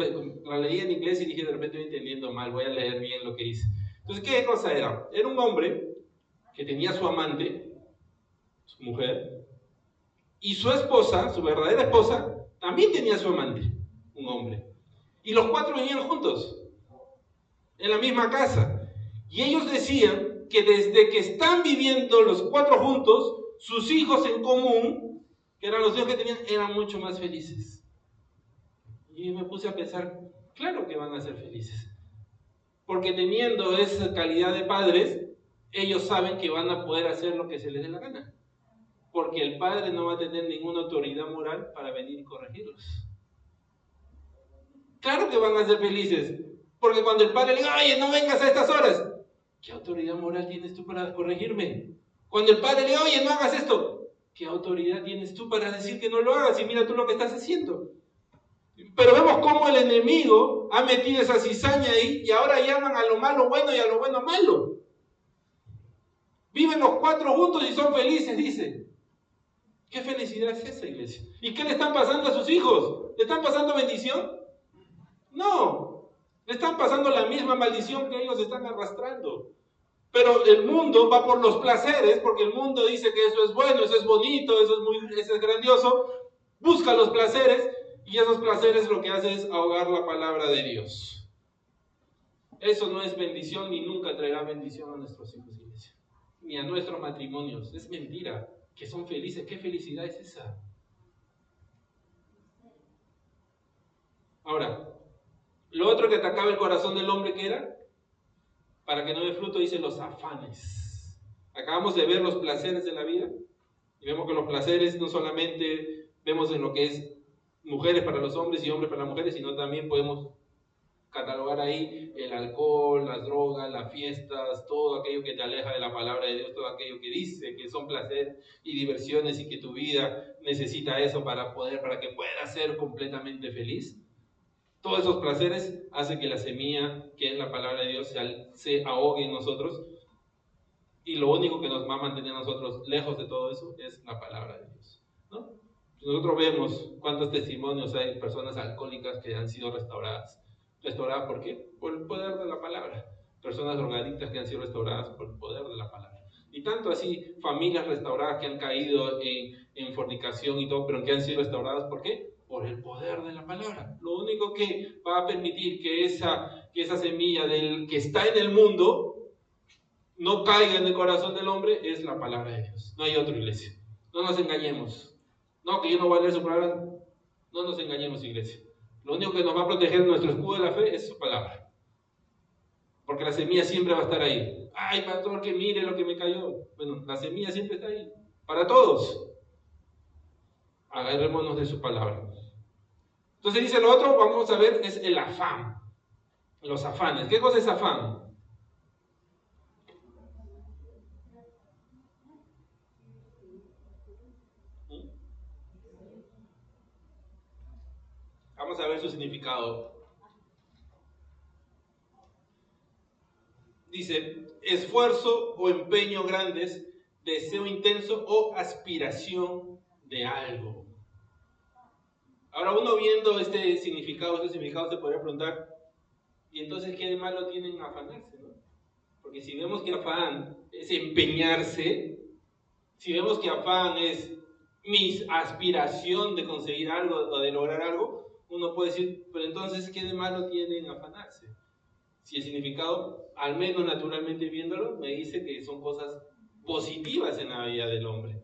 la leí en inglés y dije, de repente estoy entendiendo mal, voy a leer bien lo que dice. Entonces, ¿qué cosa era? Era un hombre que tenía su amante, su mujer, y su esposa, su verdadera esposa, también tenía su amante, un hombre. Y los 4 vivían juntos, en la misma casa. Y ellos decían que desde que están viviendo los 4 juntos, sus hijos en común, que eran los hijos que tenían, eran mucho más felices. Y me puse a pensar, claro que van a ser felices. Porque teniendo esa calidad de padres, ellos saben que van a poder hacer lo que se les dé la gana. Porque el padre no va a tener ninguna autoridad moral para venir y corregirlos. Claro que van a ser felices, porque cuando el padre le diga, oye, no vengas a estas horas, ¿qué autoridad moral tienes tú para corregirme? Cuando el padre le diga, oye, no hagas esto, ¿qué autoridad tienes tú para decir que no lo hagas? Y mira tú lo que estás haciendo. Pero vemos cómo el enemigo ha metido esa cizaña ahí y ahora llaman a lo malo bueno y a lo bueno malo. Viven los 4 juntos y son felices, dice. ¿Qué felicidad es esa, iglesia? ¿Y qué le están pasando a sus hijos? ¿Le están pasando bendición? No, le están pasando la misma maldición que ellos están arrastrando. Pero el mundo va por los placeres, porque el mundo dice que eso es bueno, eso es bonito, eso es grandioso. Busca los placeres y esos placeres lo que hace es ahogar la palabra de Dios. Eso no es bendición ni nunca traerá bendición a nuestros hijos, iglesia, ni a nuestros matrimonios. Es mentira. Que son felices. ¿Qué felicidad es esa? Ahora, lo otro que atacaba el corazón del hombre, ¿qué era? Para que no dé fruto, dice los afanes. Acabamos de ver los placeres de la vida y vemos que los placeres no solamente vemos en lo que es mujeres para los hombres y hombres para las mujeres, sino también podemos catalogar ahí el alcohol, las drogas, las fiestas, todo aquello que te aleja de la palabra de Dios, todo aquello que dice que son placer y diversiones y que tu vida necesita eso para que puedas ser completamente feliz. Todos esos placeres hacen que la semilla, que es la palabra de Dios, se ahogue en nosotros. Y lo único que nos va a mantener a nosotros lejos de todo eso es la palabra de Dios, ¿no? Nosotros vemos cuántos testimonios hay de personas alcohólicas que han sido restauradas. ¿Restauradas por qué? Por el poder de la palabra. Personas drogadictas que han sido restauradas por el poder de la palabra. Y tanto así, familias restauradas que han caído en fornicación y todo, pero que han sido restauradas, ¿por qué? Por el poder de la palabra. Lo único que va a permitir que esa semilla que está en el mundo no caiga en el corazón del hombre es la palabra de Dios. No hay otra, iglesia. No nos engañemos. No, que yo no voy a leer su palabra. No nos engañemos, iglesia. Lo único que nos va a proteger nuestro escudo de la fe es su palabra. Porque la semilla siempre va a estar ahí. Ay, pastor, que mire lo que me cayó. Bueno, la semilla siempre está ahí. Para todos. Agarrémonos de su palabra. Entonces dice lo otro, vamos a ver, es el afán. Los afanes. ¿Qué cosa es afán? Vamos a ver su significado. Dice, esfuerzo o empeño grandes, deseo intenso o aspiración de algo. Ahora uno viendo este significado se podría preguntar, ¿y entonces qué de malo tienen afanarse, no? Porque si vemos que afán es empeñarse, si vemos que afán es mi aspiración de conseguir algo o de lograr algo, uno puede decir, pero entonces ¿qué de malo tienen afanarse? Si el significado, al menos naturalmente viéndolo, me dice que son cosas positivas en la vida del hombre,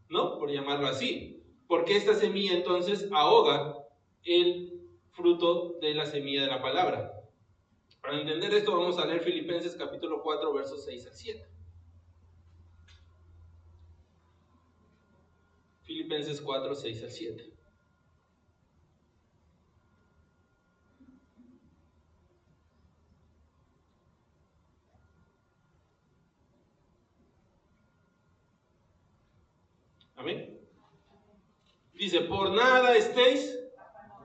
¿no? Por llamarlo así. Porque esta semilla entonces ahoga el fruto de la semilla de la palabra. Para entender esto vamos a leer Filipenses capítulo 4, versos 6 al 7. Filipenses 4, 6 al 7. Amén. Dice, por nada estéis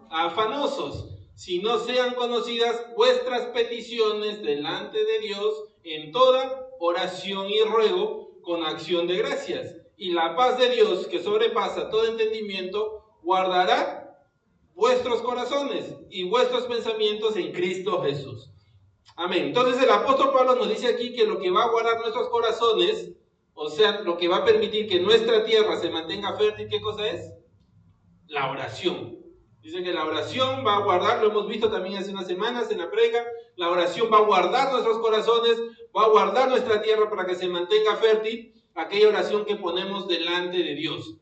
afanosos, si no sean conocidas vuestras peticiones delante de Dios en toda oración y ruego con acción de gracias. Y la paz de Dios, que sobrepasa todo entendimiento, guardará vuestros corazones y vuestros pensamientos en Cristo Jesús. Amén. Entonces el apóstol Pablo nos dice aquí que lo que va a guardar nuestros corazones, o sea, lo que va a permitir que nuestra tierra se mantenga fértil, ¿qué cosa es? La oración. Dice que la oración va a guardar, lo hemos visto también hace unas semanas en la prega, la oración va a guardar nuestros corazones, va a guardar nuestra tierra para que se mantenga fértil aquella oración que ponemos delante de Dios.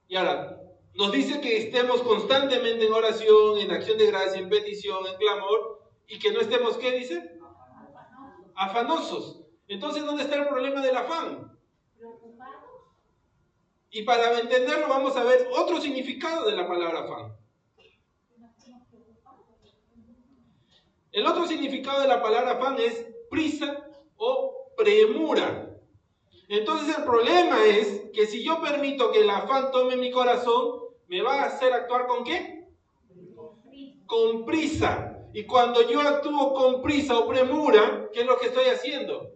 Y ahora, nos dice que estemos constantemente en oración, en acción de gracia, en petición, en clamor, y que no estemos, ¿qué dice? Afanosos. Entonces, ¿dónde está el problema del afán? Y para entenderlo vamos a ver otro significado de la palabra afán. El otro significado de la palabra afán es prisa o premura. Entonces el problema es que si yo permito que el afán tome mi corazón, me va a hacer actuar ¿con qué? Con prisa. Y cuando yo actúo con prisa o premura, ¿qué es lo que estoy haciendo?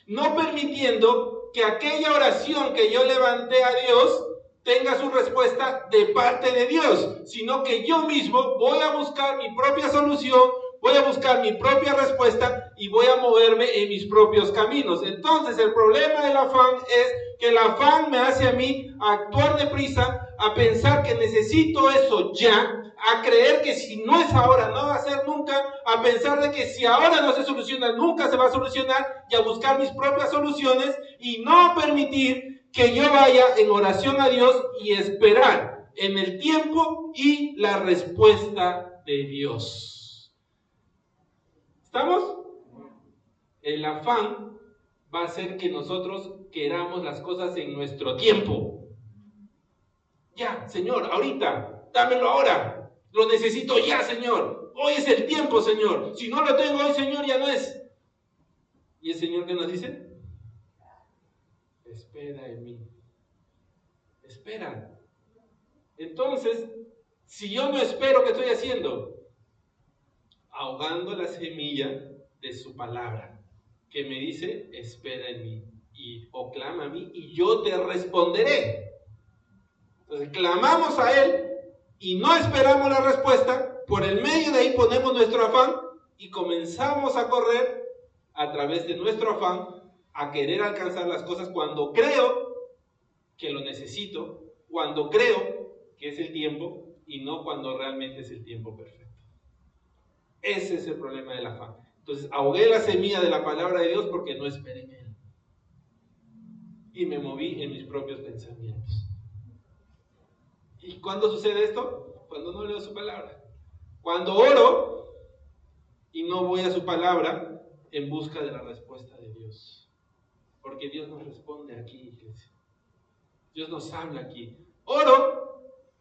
No permitiendo que aquella oración que yo levanté a Dios tenga su respuesta de parte de Dios, sino que yo mismo voy a buscar mi propia solución, voy a buscar mi propia respuesta y voy a moverme en mis propios caminos. Entonces el problema del afán es que el afán me hace a mí actuar deprisa, a pensar que necesito eso ya, a creer que si no es ahora no va a ser nunca, a pensar de que si ahora no se soluciona nunca se va a solucionar y a buscar mis propias soluciones y no permitir que yo vaya en oración a Dios y esperar en el tiempo y la respuesta de Dios. ¿Estamos? El afán va a hacer que nosotros queramos las cosas en nuestro tiempo. Ya, Señor, ahorita, dámelo ahora. Lo necesito ya, Señor. Hoy es el tiempo, Señor. Si no lo tengo hoy, Señor, ya no es. ¿Y el Señor qué nos dice? Espera en mí. Espera. Entonces, Si yo no espero, ¿qué estoy haciendo? Ahogando la semilla de su palabra, que me dice, espera en mí, o clama a mí, y yo te responderé. Entonces clamamos a Él, y no esperamos la respuesta, por el medio de ahí ponemos nuestro afán, y comenzamos a correr a través de nuestro afán, a querer alcanzar las cosas cuando creo que lo necesito, cuando creo que es el tiempo, y no cuando realmente es el tiempo perfecto. Ese es el problema del afán. Entonces ahogué la semilla de la palabra de Dios porque no esperé en Él. Y me moví en mis propios pensamientos. ¿Y cuándo sucede esto? Cuando no leo su palabra. Cuando oro y no voy a su palabra en busca de la respuesta de Dios. Porque Dios nos responde aquí, iglesia. Dios nos habla aquí. Oro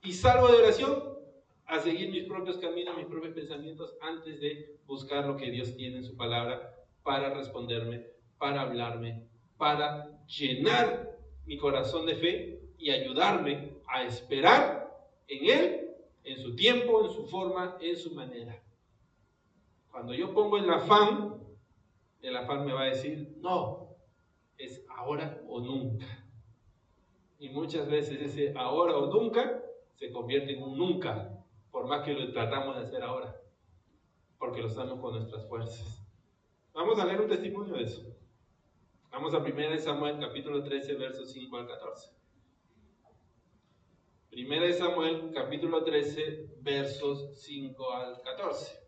y salgo de oración a seguir mis propios caminos, mis propios pensamientos, antes de buscar lo que Dios tiene en su palabra para responderme, para hablarme, para llenar mi corazón de fe y ayudarme a esperar en Él, en su tiempo, en su forma, en su manera. Cuando yo pongo el afán me va a decir, no, es ahora o nunca. Y muchas veces ese ahora o nunca se convierte en un nunca, por más que lo tratamos de hacer ahora, porque lo hacemos con nuestras fuerzas. Vamos a leer un testimonio de eso. Vamos a 1 Samuel capítulo 13, versos 5 al 14. 1 Samuel capítulo 13, versos 5 al 14.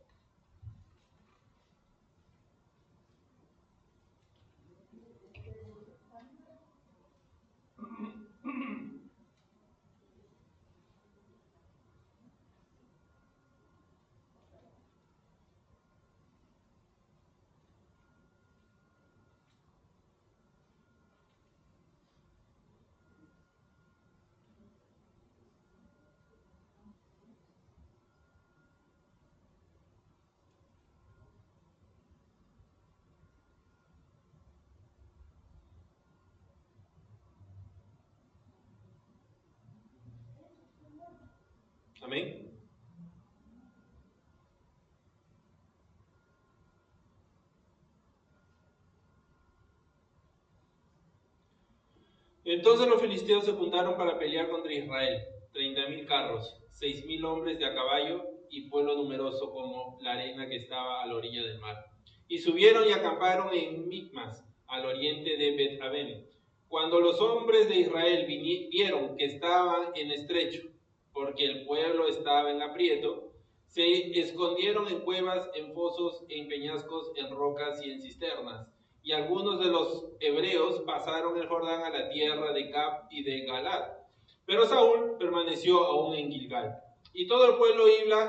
Amén. Entonces los filisteos se juntaron para pelear contra Israel, 30,000 carros, 6,000 hombres de a caballo y pueblo numeroso como la arena que estaba a la orilla del mar. Y subieron y acamparon en Micmas, al oriente de Bet-Aven. Cuando los hombres de Israel vieron que estaban en estrecho, porque el pueblo estaba en aprieto, se escondieron en cuevas, en fosos, en peñascos, en rocas y en cisternas. Y algunos de los hebreos pasaron el Jordán a la tierra de Gab y de Galad. Pero Saúl permaneció aún en Gilgal. Y todo el pueblo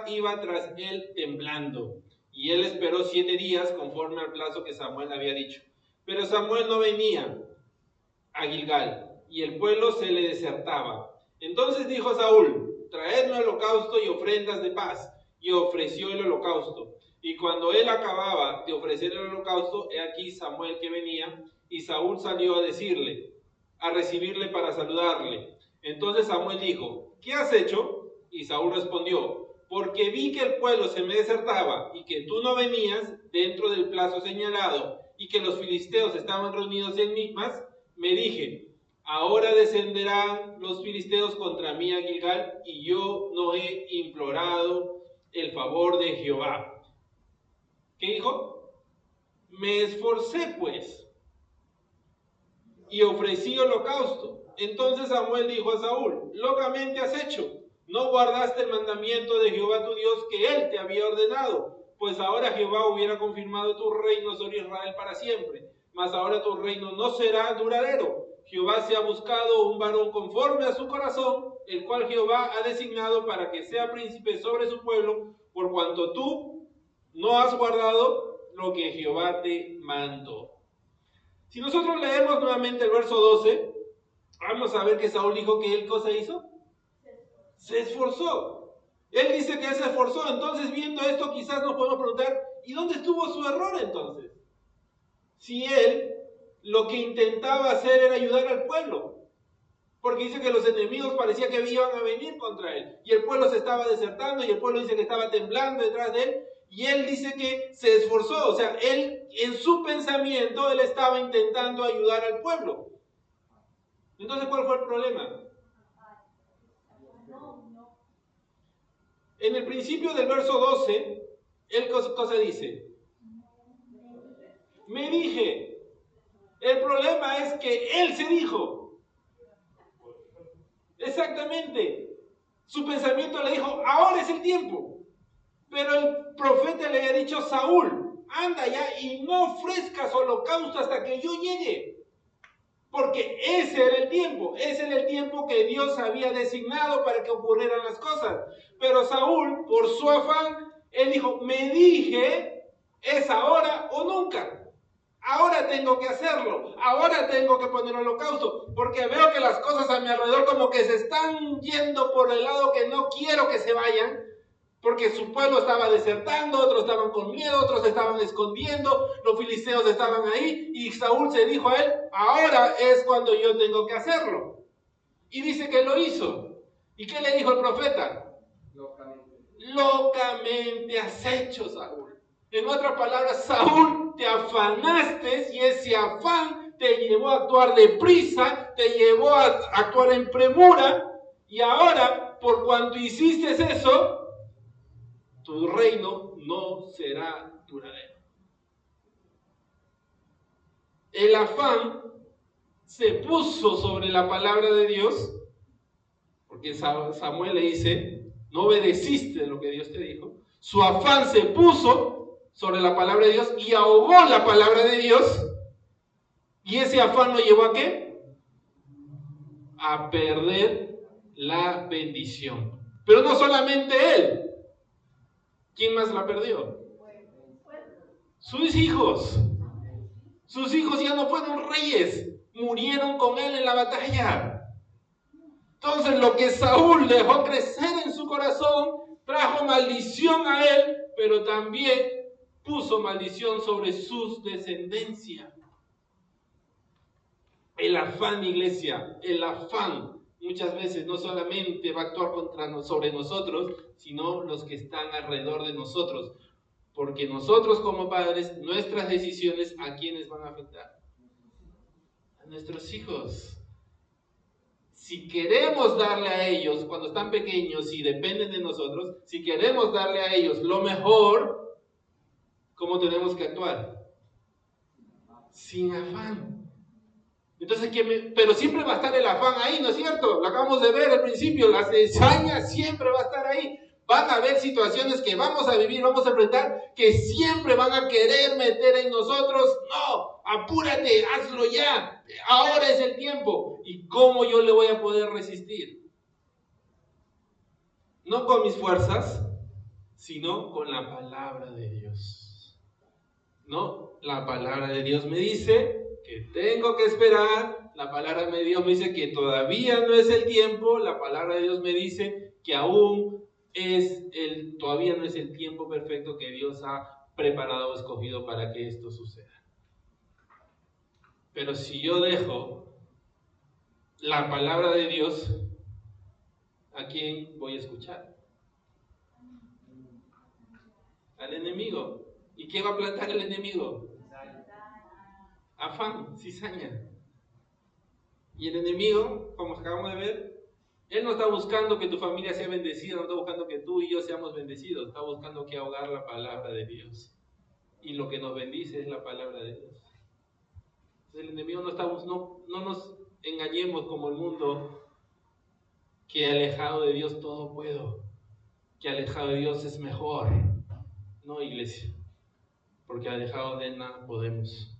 iba tras él temblando. Y él esperó 7 días conforme al plazo que Samuel había dicho. Pero Samuel no venía a Gilgal, y el pueblo se le desertaba. Entonces dijo Saúl, traedme holocausto y ofrendas de paz. Y ofreció el holocausto. Y cuando él acababa de ofrecer el holocausto, he aquí Samuel que venía, y Saúl salió a recibirle para saludarle. Entonces Samuel dijo, ¿qué has hecho? Y Saúl respondió, porque vi que el pueblo se me desertaba, y que tú no venías dentro del plazo señalado, y que los filisteos estaban reunidos en Micmas, me dije, ahora descenderán los filisteos contra mí a Gilgal, y yo no he implorado el favor de Jehová. ¿Qué dijo? Me esforcé pues y ofrecí holocausto. Entonces Samuel dijo a Saúl, locamente has hecho, no guardaste el mandamiento de Jehová tu Dios que él te había ordenado, pues ahora Jehová hubiera confirmado tu reino sobre Israel para siempre, mas ahora tu reino no será duradero. Jehová se ha buscado un varón conforme a su corazón, el cual Jehová ha designado para que sea príncipe sobre su pueblo, por cuanto tú no has guardado lo que Jehová te mandó. Si nosotros leemos nuevamente el verso 12, vamos a ver que Saúl dijo que él, ¿cosa hizo? Se esforzó. Él dice que se esforzó. Entonces, viendo esto, quizás nos podemos preguntar, ¿y dónde estuvo su error entonces? Si él lo que intentaba hacer era ayudar al pueblo. Porque dice que los enemigos parecía que iban a venir contra él. Y el pueblo se estaba desertando y el pueblo dice que estaba temblando detrás de él. Y él dice que se esforzó. O sea, él en su pensamiento, él estaba intentando ayudar al pueblo. Entonces, ¿cuál fue el problema? En el principio del verso 12, él cosa dice. Me dije. El problema es que él se dijo. Exactamente. Su pensamiento le dijo, ahora es el tiempo. Pero el profeta le había dicho, Saúl, anda ya y no ofrezcas holocausto hasta que yo llegue. Porque ese era el tiempo que Dios había designado para que ocurrieran las cosas. Pero Saúl, por su afán, él dijo, me dije, es ahora o nunca. Ahora tengo que hacerlo, ahora tengo que poner holocausto, porque veo que las cosas a mi alrededor como que se están yendo por el lado que no quiero que se vayan, porque su pueblo estaba desertando, otros estaban con miedo, otros se estaban escondiendo, los filisteos estaban ahí, y Saúl se dijo a él, ahora es cuando yo tengo que hacerlo. Y dice que lo hizo. ¿Y qué le dijo el profeta? Locamente has hecho, Saúl. En otras palabras, Saúl, te afanaste y ese afán te llevó a actuar deprisa, te llevó a actuar en premura, y ahora, por cuanto hiciste eso, tu reino no será duradero. El afán se puso sobre la palabra de Dios, porque Samuel le dice, no obedeciste lo que Dios te dijo. Su afán se puso sobre la palabra de Dios y ahogó la palabra de Dios. ¿Y ese afán lo llevó a qué? A perder la bendición. Pero no solamente él. ¿Quién más la perdió? Sus hijos. Sus hijos ya no fueron reyes. Murieron con él en la batalla. Entonces lo que Saúl dejó crecer en su corazón trajo maldición a él, pero también puso maldición sobre sus descendencias. El afán, iglesia, el afán muchas veces no solamente va a actuar sobre nosotros, sino los que están alrededor de nosotros. Porque nosotros como padres, nuestras decisiones, ¿a quiénes van a afectar? A nuestros hijos. Si queremos darle a ellos, cuando están pequeños y dependen de nosotros, si queremos darle a ellos lo mejor, ¿cómo tenemos que actuar? Sin afán. Entonces, pero siempre va a estar el afán ahí, ¿no es cierto? Lo acabamos de ver al principio, la cizaña siempre va a estar ahí. Van a haber situaciones que vamos a vivir, vamos a enfrentar, que siempre van a querer meter en nosotros. No, apúrate, hazlo ya, ahora es el tiempo. ¿Y cómo yo le voy a poder resistir? No con mis fuerzas, sino con la palabra de Dios. ¿No? La palabra de Dios me dice que tengo que esperar. La palabra de Dios me dice que todavía no es el tiempo. La palabra de Dios me dice que aún todavía no es el tiempo perfecto que Dios ha preparado o escogido para que esto suceda. Pero si yo dejo la palabra de Dios, ¿a quién voy a escuchar? Al enemigo. ¿Y qué va a plantar el enemigo? Afán, cizaña. Y el enemigo, como acabamos de ver, él no está buscando que tu familia sea bendecida, no está buscando que tú y yo seamos bendecidos, está buscando que ahogar la palabra de Dios. Y lo que nos bendice es la palabra de Dios. Entonces el enemigo no nos engañemos como el mundo, que alejado de Dios todo puedo, que alejado de Dios es mejor. No, iglesia, porque alejado de él nada podemos.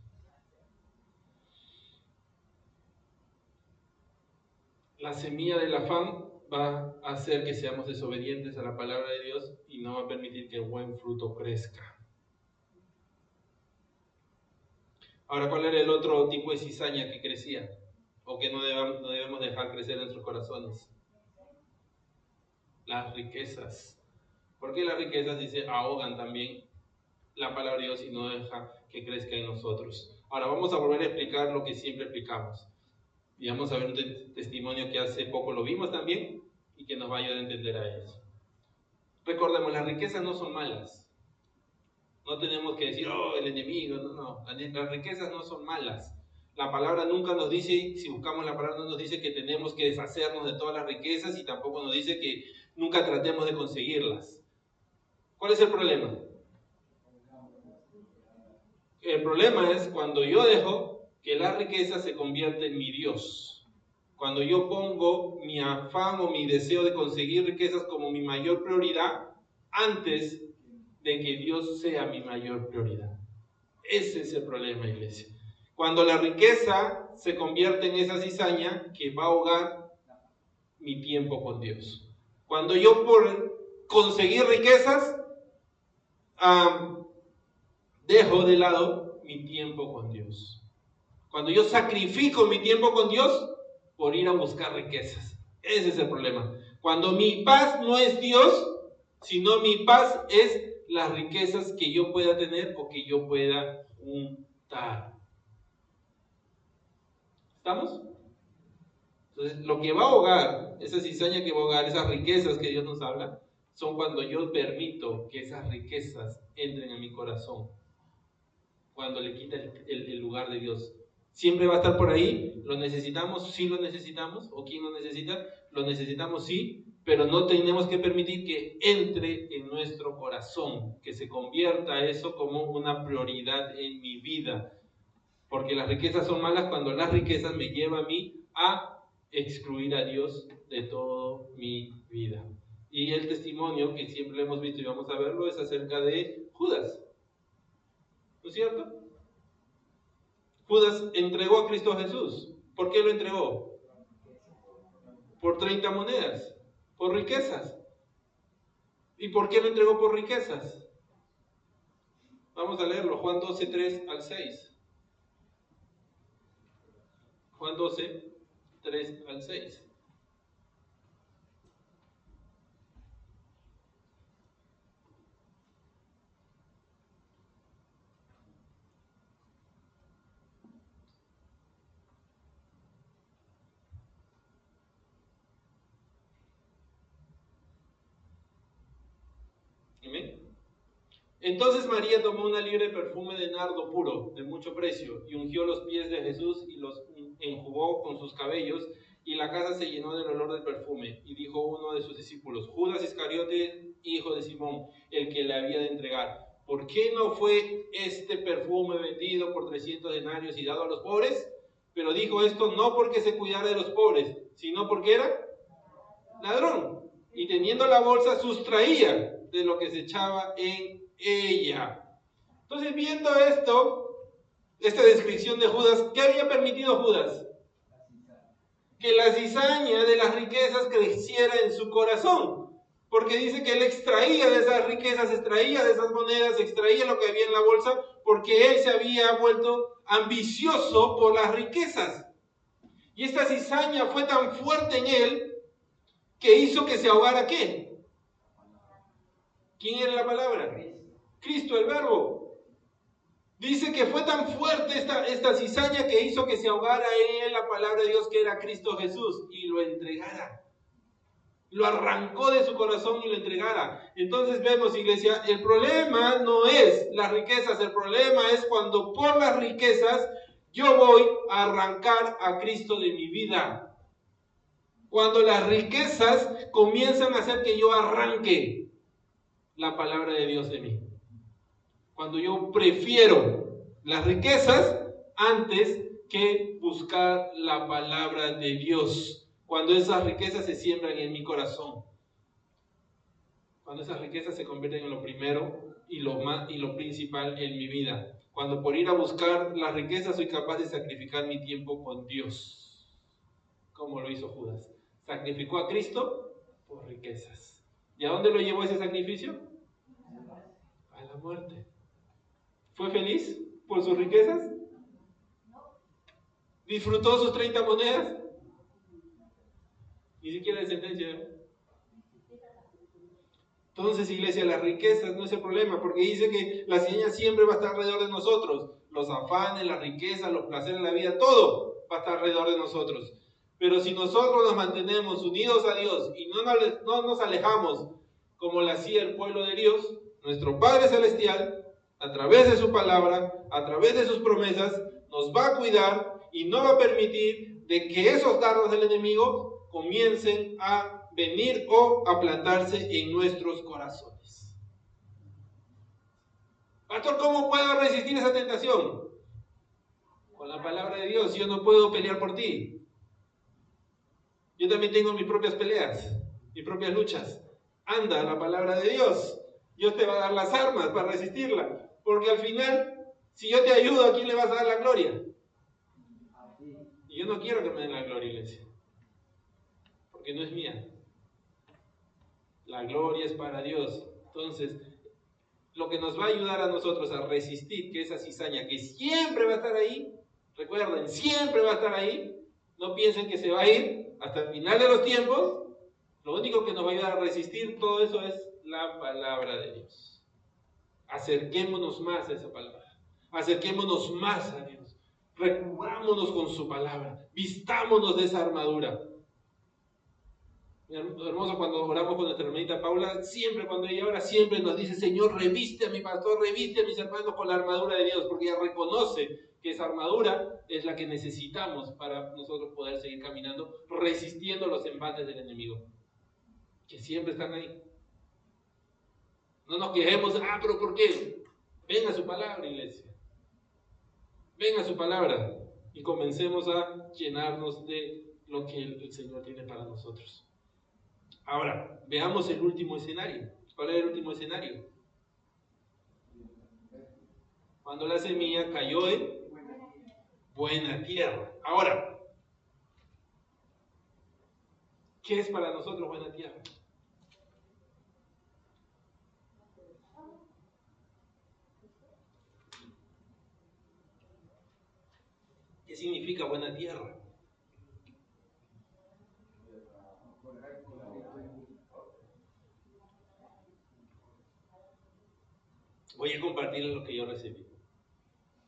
La semilla del afán va a hacer que seamos desobedientes a la palabra de Dios y no va a permitir que el buen fruto crezca. Ahora, ¿cuál era el otro tipo de cizaña que crecía? O que no debemos dejar crecer en nuestros corazones. Las riquezas. ¿Por qué las riquezas dice ahogan también la palabra de Dios y no deja que crezca en nosotros? Ahora vamos a volver a explicar lo que siempre explicamos. Y vamos a ver un testimonio que hace poco lo vimos también y que nos va a ayudar a entender a eso. Recordemos, las riquezas no son malas. No tenemos que decir, oh, el enemigo, no. Las riquezas no son malas. La palabra nunca nos dice, si buscamos la palabra, no nos dice que tenemos que deshacernos de todas las riquezas y tampoco nos dice que nunca tratemos de conseguirlas. ¿Cuál es el problema? El problema es cuando yo dejo que la riqueza se convierta en mi Dios. Cuando yo pongo mi afán o mi deseo de conseguir riquezas como mi mayor prioridad antes de que Dios sea mi mayor prioridad. Ese es el problema, iglesia. Cuando la riqueza se convierte en esa cizaña que va a ahogar mi tiempo con Dios. Cuando yo por conseguir riquezas dejo de lado mi tiempo con Dios. Cuando yo sacrifico mi tiempo con Dios por ir a buscar riquezas. Ese es el problema. Cuando mi paz no es Dios, sino mi paz es las riquezas que yo pueda tener o que yo pueda juntar. ¿Estamos? Entonces, lo que va a ahogar, esa cizaña que va a ahogar, esas riquezas que Dios nos habla, son cuando yo permito que esas riquezas entren en mi corazón. Cuando le quita el lugar de Dios. Siempre va a estar por ahí, lo necesitamos, sí lo necesitamos, o quién lo necesita, lo necesitamos sí, pero no tenemos que permitir que entre en nuestro corazón, que se convierta eso como una prioridad en mi vida, porque las riquezas son malas cuando las riquezas me llevan a mí a excluir a Dios de toda mi vida. Y el testimonio que siempre hemos visto y vamos a verlo es acerca de Judas. ¿No es cierto? Judas entregó a Cristo Jesús. ¿Por qué lo entregó? Por 30 monedas, por riquezas. ¿Y por qué lo entregó por riquezas? Vamos a leerlo, Juan 12, 3 al 6. Juan 12, 3 al 6. ¿Amén? Entonces María tomó una libra de perfume de nardo puro, de mucho precio, y ungió los pies de Jesús y los enjugó con sus cabellos, y la casa se llenó del olor del perfume. Y dijo uno de sus discípulos, Judas Iscariote, hijo de Simón, el que le había de entregar, ¿por qué no fue este perfume vendido por 300 denarios y dado a los pobres? Pero dijo esto no porque se cuidara de los pobres, sino porque era ladrón, y teniendo la bolsa sustraía de lo que se echaba en ella. Entonces, viendo esto, esta descripción de Judas, ¿qué había permitido Judas? Que la cizaña de las riquezas creciera en su corazón, porque dice que él extraía de esas riquezas, extraía de esas monedas, extraía lo que había en la bolsa, porque él se había vuelto ambicioso por las riquezas. Y esta cizaña fue tan fuerte en él que hizo que se ahogara ¿qué? ¿Quién era la palabra? Cristo, el verbo. Dice que fue tan fuerte esta cizaña que hizo que se ahogara en él la palabra de Dios que era Cristo Jesús y lo entregara. Lo arrancó de su corazón y lo entregara. Entonces vemos, iglesia, el problema no es las riquezas, el problema es cuando por las riquezas yo voy a arrancar a Cristo de mi vida. Cuando las riquezas comienzan a hacer que yo arranque la palabra de Dios de mí. Cuando yo prefiero las riquezas antes que buscar la palabra de Dios. Cuando esas riquezas se siembran en mi corazón. Cuando esas riquezas se convierten en lo primero y lo principal en mi vida. Cuando por ir a buscar las riquezas soy capaz de sacrificar mi tiempo con Dios. Como lo hizo Judas. Sacrificó a Cristo por riquezas. ¿Y a dónde lo llevó ese sacrificio? A la muerte. ¿Fue feliz por sus riquezas? ¿Disfrutó sus 30 monedas? Ni siquiera de sentencia. Entonces, iglesia, las riquezas no es el problema, porque dice que la cizaña siempre va a estar alrededor de nosotros. Los afanes, la riqueza, los placeres de la vida, todo va a estar alrededor de nosotros. Pero si nosotros nos mantenemos unidos a Dios y no nos alejamos como lo hacía el pueblo de Dios, nuestro Padre Celestial, a través de su palabra, a través de sus promesas, nos va a cuidar y no va a permitir de que esos dardos del enemigo comiencen a venir o a plantarse en nuestros corazones. Pastor, ¿cómo puedo resistir esa tentación? Con la palabra de Dios. Yo no puedo pelear por ti. Yo también tengo mis propias peleas, mis propias luchas. Anda la palabra de Dios. Dios te va a dar las armas para resistirla. Porque al final, si yo te ayudo, ¿a quién le vas a dar la gloria? Y yo no quiero que me den la gloria, iglesia. Porque no es mía. La gloria es para Dios. Entonces, lo que nos va a ayudar a nosotros a resistir que esa cizaña que siempre va a estar ahí, recuerden, siempre va a estar ahí, no piensen que se va a ir hasta el final de los tiempos. Lo único que nos va a ayudar a resistir todo eso es la palabra de Dios. Acerquémonos más a esa palabra, acerquémonos más a Dios, recubrámonos con su palabra, vistámonos de esa armadura. Hermoso cuando oramos con nuestra hermanita Paula, siempre cuando ella ora, siempre nos dice: Señor, reviste a mi pastor, reviste a mis hermanos con la armadura de Dios, porque ella reconoce que esa armadura es la que necesitamos para nosotros poder seguir caminando, resistiendo los embates del enemigo, que siempre están ahí. No nos quejemos: pero ¿por qué? Venga su palabra, iglesia. Venga su palabra y comencemos a llenarnos de lo que el Señor tiene para nosotros. Ahora, veamos el último escenario. ¿Cuál es el último escenario? Cuando la semilla cayó en buena tierra. Ahora, ¿qué es para nosotros buena tierra? ¿Qué significa buena tierra? Voy a compartirles lo que yo recibí.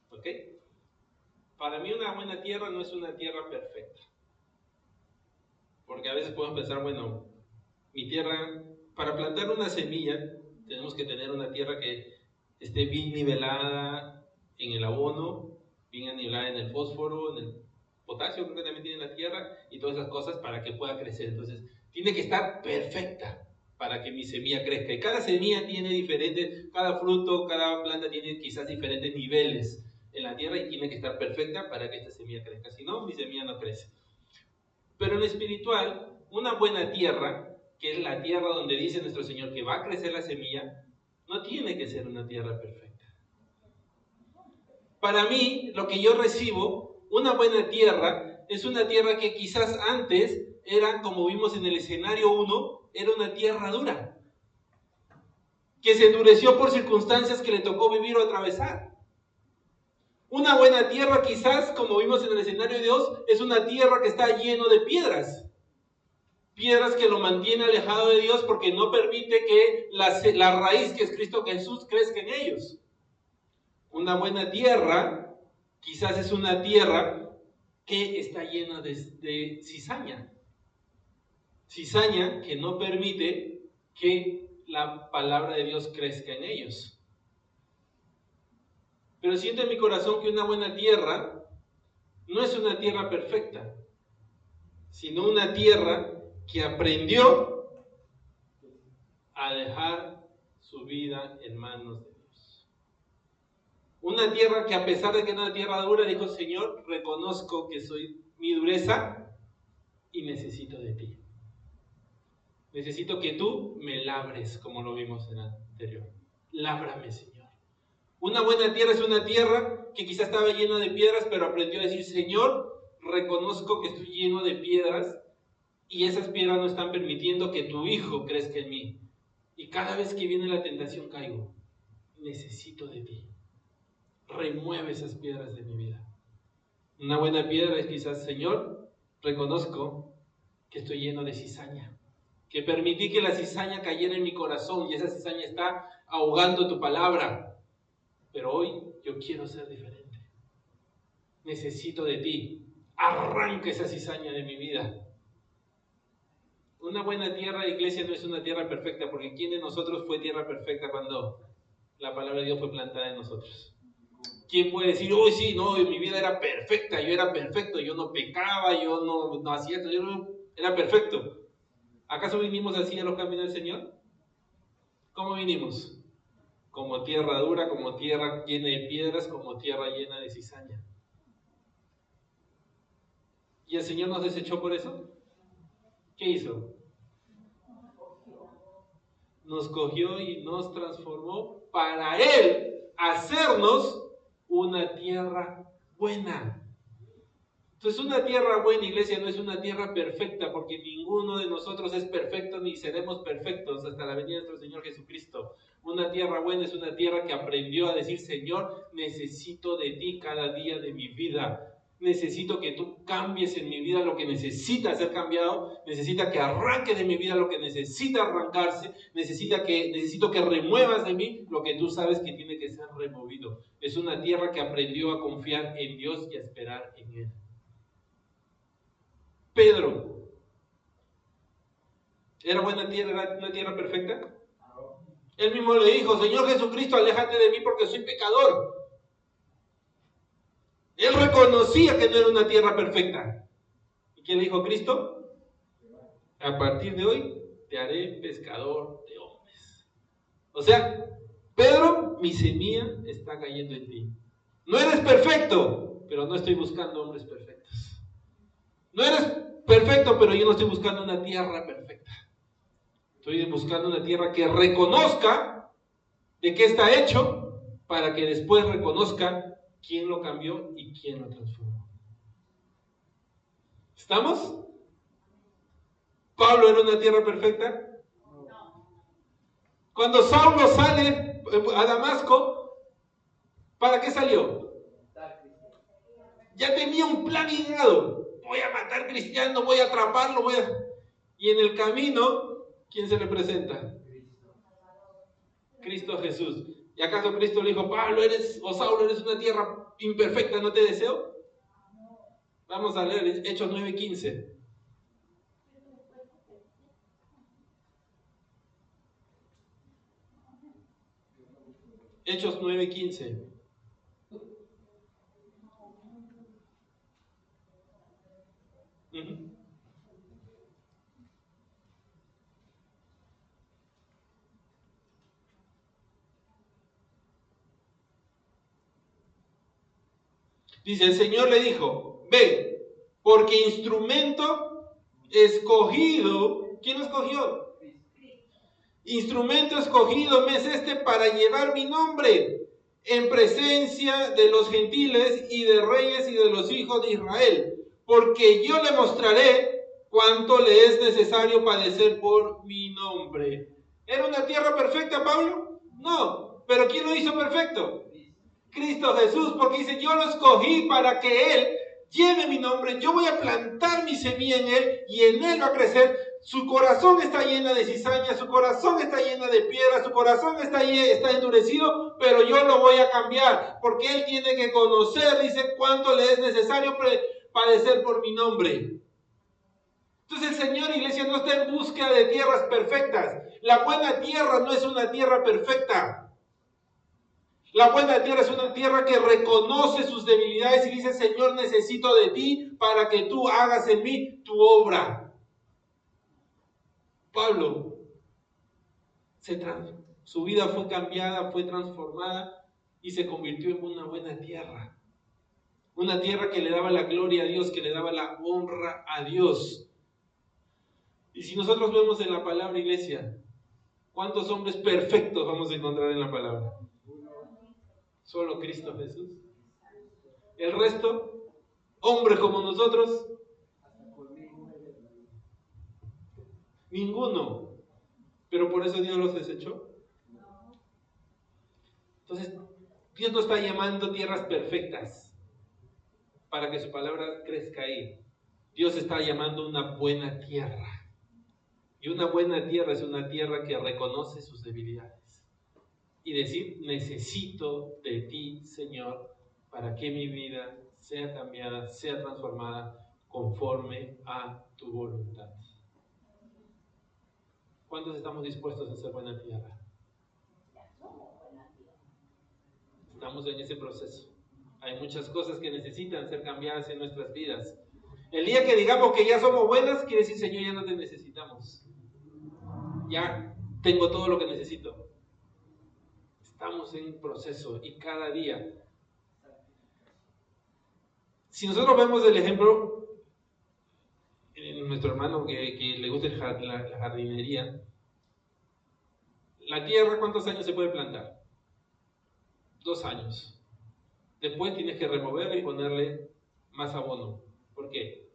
¿Ok? Para mí una buena tierra no es una tierra perfecta. Porque a veces podemos pensar, bueno, mi tierra, para plantar una semilla, tenemos que tener una tierra que esté bien nivelada en el abono, bien nivelada en el fósforo, en el potasio, creo que también tiene la tierra, y todas esas cosas para que pueda crecer. Entonces, tiene que estar perfecta para que mi semilla crezca. Y cada semilla tiene diferentes, cada fruto, cada planta tiene quizás diferentes niveles en la tierra y tiene que estar perfecta para que esta semilla crezca. Si no, mi semilla no crece. Pero en lo espiritual, una buena tierra, que es la tierra donde dice nuestro Señor que va a crecer la semilla, no tiene que ser una tierra perfecta. Para mí, lo que yo recibo, una buena tierra, es una tierra que quizás antes era, como vimos en el escenario 1, era una tierra dura, que se endureció por circunstancias que le tocó vivir o atravesar. Una buena tierra quizás, como vimos en el escenario de Dios, es una tierra que está lleno de piedras. Piedras que lo mantiene alejado de Dios porque no permite que la raíz que es Cristo Jesús crezca en ellos. Una buena tierra quizás es una tierra que está llena de cizaña. Cizaña que no permite que la palabra de Dios crezca en ellos. Pero siento en mi corazón que una buena tierra no es una tierra perfecta, sino una tierra que aprendió a dejar su vida en manos de Dios. Una tierra que, a pesar de que era una tierra dura, dijo: Señor, reconozco que soy mi dureza y necesito de ti. Necesito que tú me labres, como lo vimos en el anterior. Lábrame, Señor. Una buena tierra es una tierra que quizás estaba llena de piedras, pero aprendió a decir: Señor, reconozco que estoy lleno de piedras y esas piedras no están permitiendo que tu Hijo crezca en mí. Y cada vez que viene la tentación caigo. Necesito de ti. Remueve esas piedras de mi vida. Una buena piedra es quizás: Señor, reconozco que estoy lleno de cizaña, que permití que la cizaña cayera en mi corazón y esa cizaña está ahogando tu palabra. Pero hoy yo quiero ser diferente. Necesito de ti. arranca esa cizaña de mi vida. Una buena tierra, iglesia, no es una tierra perfecta, porque ¿quién de nosotros fue tierra perfecta cuando la palabra de Dios fue plantada en nosotros? ¿Quién puede decir, oh sí, no, mi vida era perfecta, yo era perfecto, yo no pecaba, yo no hacía esto, yo no, era perfecto? ¿Acaso vinimos así a los caminos del Señor? ¿Cómo vinimos? Como tierra dura, como tierra llena de piedras, como tierra llena de cizaña. ¿Y el Señor nos desechó por eso? ¿Qué hizo? Nos cogió y nos transformó para Él hacernos una tierra buena. Entonces, una tierra buena, iglesia, no es una tierra perfecta, porque ninguno de nosotros es perfecto ni seremos perfectos hasta la venida de nuestro Señor Jesucristo. Una tierra buena es una tierra que aprendió a decir, Señor, necesito de ti cada día de mi vida. Necesito que tú cambies en mi vida lo que necesita ser cambiado, necesita que arranque de mi vida lo que necesita arrancarse, necesito que remuevas de mí lo que tú sabes que tiene que ser removido. Es una tierra que aprendió a confiar en Dios y a esperar en Él. Pedro, ¿era buena tierra, era una tierra perfecta? Él mismo le dijo, Señor Jesucristo, aléjate de mí porque soy pecador. Él reconocía que no era una tierra perfecta. ¿Y qué le dijo Cristo? A partir de hoy te haré pescador de hombres. O sea, Pedro, mi semilla está cayendo en ti. No eres perfecto, pero no estoy buscando hombres perfectos. No eres perfecto, pero yo no estoy buscando una tierra perfecta. Estoy buscando una tierra que reconozca de qué está hecho, para que después reconozca quién lo cambió y quién lo transformó. ¿Estamos? ¿Pablo era una tierra perfecta? Cuando Saulo sale a Damasco, ¿para qué salió? Ya tenía un plan ideado. Voy a matar cristianos, voy a atraparlo, Y en el camino, ¿quién se le presenta? Cristo Jesús. ¿Y acaso Cristo le dijo, Pablo Saulo, eres una tierra imperfecta, no te deseo? Vamos a leer Hechos 9:15. Hechos 9:15. Dice, el Señor le dijo, ve, porque instrumento escogido, ¿quién lo escogió? Instrumento escogido me es este para llevar mi nombre en presencia de los gentiles y de reyes y de los hijos de Israel, porque yo le mostraré cuánto le es necesario padecer por mi nombre. ¿Era una tierra perfecta, Pablo? No, pero ¿quién lo hizo perfecto? Cristo Jesús, porque dice, yo lo escogí para que Él lleve mi nombre, yo voy a plantar mi semilla en Él y en Él va a crecer. Su corazón está lleno de cizaña, su corazón está lleno de piedra, su corazón está endurecido, pero yo lo voy a cambiar, porque Él tiene que conocer, dice, cuánto le es necesario padecer por mi nombre. Entonces el Señor, iglesia, no está en búsqueda de tierras perfectas. La buena tierra no es una tierra perfecta. La buena tierra es una tierra que reconoce sus debilidades y dice, Señor, necesito de ti para que tú hagas en mí tu obra. Pablo, su vida fue cambiada, fue transformada y se convirtió en una buena tierra. Una tierra que le daba la gloria a Dios, que le daba la honra a Dios. Y si nosotros vemos en la palabra, iglesia, ¿cuántos hombres perfectos vamos a encontrar en la palabra? Solo Cristo Jesús. El resto, hombres como nosotros, ninguno. Pero por eso Dios los desechó. Entonces, Dios no está llamando tierras perfectas para que su palabra crezca ahí. Dios está llamando una buena tierra. Y una buena tierra es una tierra que reconoce sus debilidades. Y decir, necesito de ti, Señor, para que mi vida sea cambiada, sea transformada conforme a tu voluntad. ¿Cuántos estamos dispuestos a hacer buena tierra? Estamos en ese proceso. Hay muchas cosas que necesitan ser cambiadas en nuestras vidas. El día que digamos que ya somos buenas, quiere decir, Señor, ya no te necesitamos. Ya tengo todo lo que necesito. Estamos en un proceso y cada día. Si nosotros vemos el ejemplo, nuestro hermano que le gusta la jardinería, la tierra, ¿cuántos años se puede plantar? 2 años. Después tienes que removerla y ponerle más abono. ¿Por qué?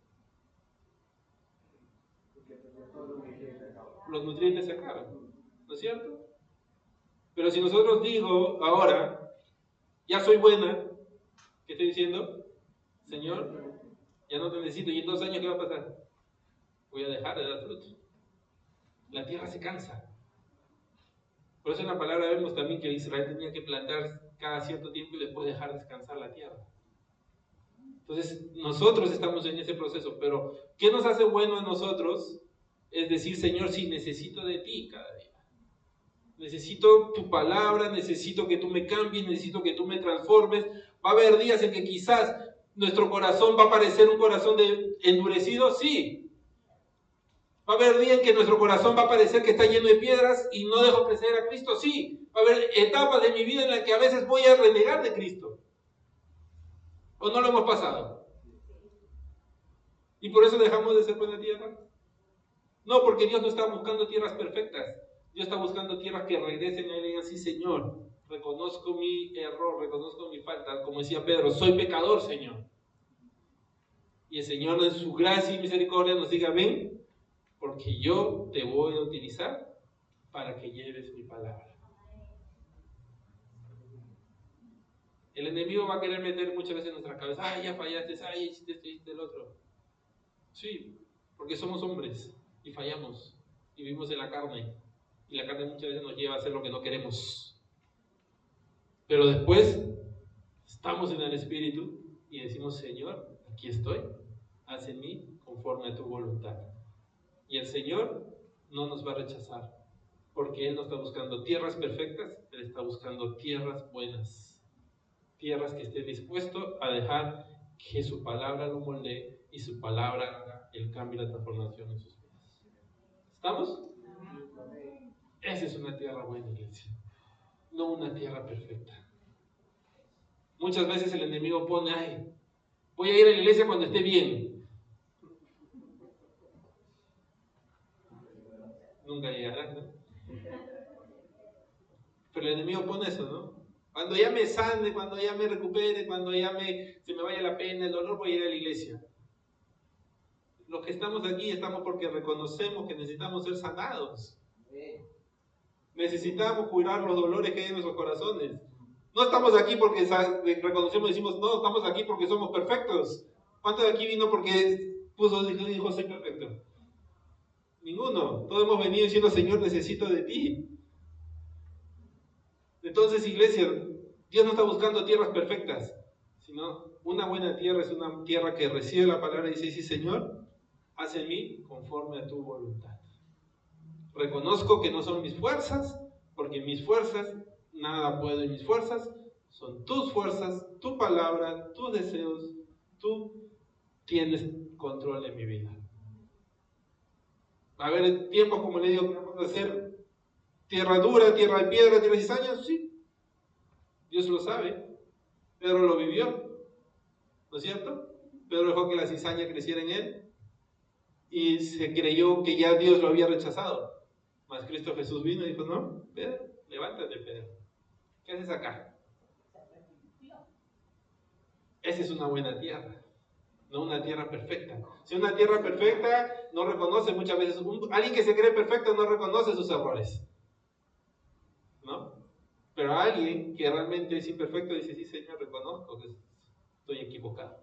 Los nutrientes se acaban, ¿no es cierto? Pero si nosotros digo ahora, ya soy buena, ¿qué estoy diciendo? Señor, ya no te necesito, y en 2 años ¿qué va a pasar? Voy a dejar de dar fruto. La tierra se cansa. Por eso en la palabra vemos también que Israel tenía que plantar cada cierto tiempo y después dejar descansar la tierra. Entonces, nosotros estamos en ese proceso, pero ¿qué nos hace bueno a nosotros? Es decir, Señor, sí, necesito de ti cada día. Necesito tu palabra, necesito que tú me cambies, necesito que tú me transformes. Va a haber días en que quizás nuestro corazón va a parecer un corazón endurecido, sí. Va a haber días en que nuestro corazón va a parecer que está lleno de piedras y no dejo crecer a Cristo, sí. Va a haber etapas de mi vida en las que a veces voy a renegar de Cristo. ¿O no lo hemos pasado? ¿Y por eso dejamos de ser buena tierra? No, porque Dios no está buscando tierras perfectas. Dios está buscando tierras que regresen a Él y digan, sí, Señor, reconozco mi error, reconozco mi falta. Como decía Pedro, soy pecador, Señor. Y el Señor en su gracia y misericordia nos diga, ven, porque yo te voy a utilizar para que lleves mi palabra. El enemigo va a querer meter muchas veces en nuestra cabeza, ay, ya fallaste, ay, hiciste esto, hiciste el otro. Sí, porque somos hombres y fallamos y vivimos en la carne. Y la carne muchas veces nos lleva a hacer lo que no queremos. Pero después estamos en el Espíritu y decimos, Señor, aquí estoy, haz en mí conforme a tu voluntad. Y el Señor no nos va a rechazar, porque Él no está buscando tierras perfectas, Él está buscando tierras buenas, tierras que esté dispuesto a dejar que su palabra lo moldee y su palabra haga el cambio y la transformación en sus vidas. ¿Estamos? Esa es una tierra buena, iglesia, no una tierra perfecta. Muchas veces el enemigo pone, ay, voy a ir a la iglesia cuando esté bien. Nunca llegarán, ¿no? Pero el enemigo pone eso, ¿no? Cuando ya me sane, cuando ya me recupere, cuando ya se me vaya la pena, el dolor, voy a ir a la iglesia. Los que estamos aquí estamos porque reconocemos que necesitamos ser sanados. Necesitamos curar los dolores que hay en nuestros corazones. No estamos aquí porque reconocemos y decimos, no, estamos aquí porque somos perfectos. ¿Cuántos de aquí vino porque dijo, soy perfecto? Ninguno. Todos hemos venido diciendo, Señor, necesito de ti. Entonces, iglesia, Dios no está buscando tierras perfectas, sino una buena tierra es una tierra que recibe la palabra y dice, sí, Señor, haz en mí conforme a tu voluntad. Reconozco que no son mis fuerzas, porque mis fuerzas, nada puedo en mis fuerzas, son tus fuerzas, tu palabra, tus deseos, tú tienes control de mi vida. Va a haber tiempos, como le digo, que vamos a hacer tierra dura, tierra de piedra, tierra de cizaña, sí. Dios lo sabe. Pedro lo vivió, ¿no es cierto? Pedro dejó que la cizaña creciera en él y se creyó que ya Dios lo había rechazado. Mas Cristo Jesús vino y dijo, no, Pedro, levántate, Pedro. ¿Qué haces acá? Esa es una buena tierra, no una tierra perfecta. Si una tierra perfecta no reconoce muchas veces, alguien que se cree perfecto no reconoce sus errores, ¿no? Pero alguien que realmente es imperfecto dice, sí, Señor, reconozco que estoy equivocado.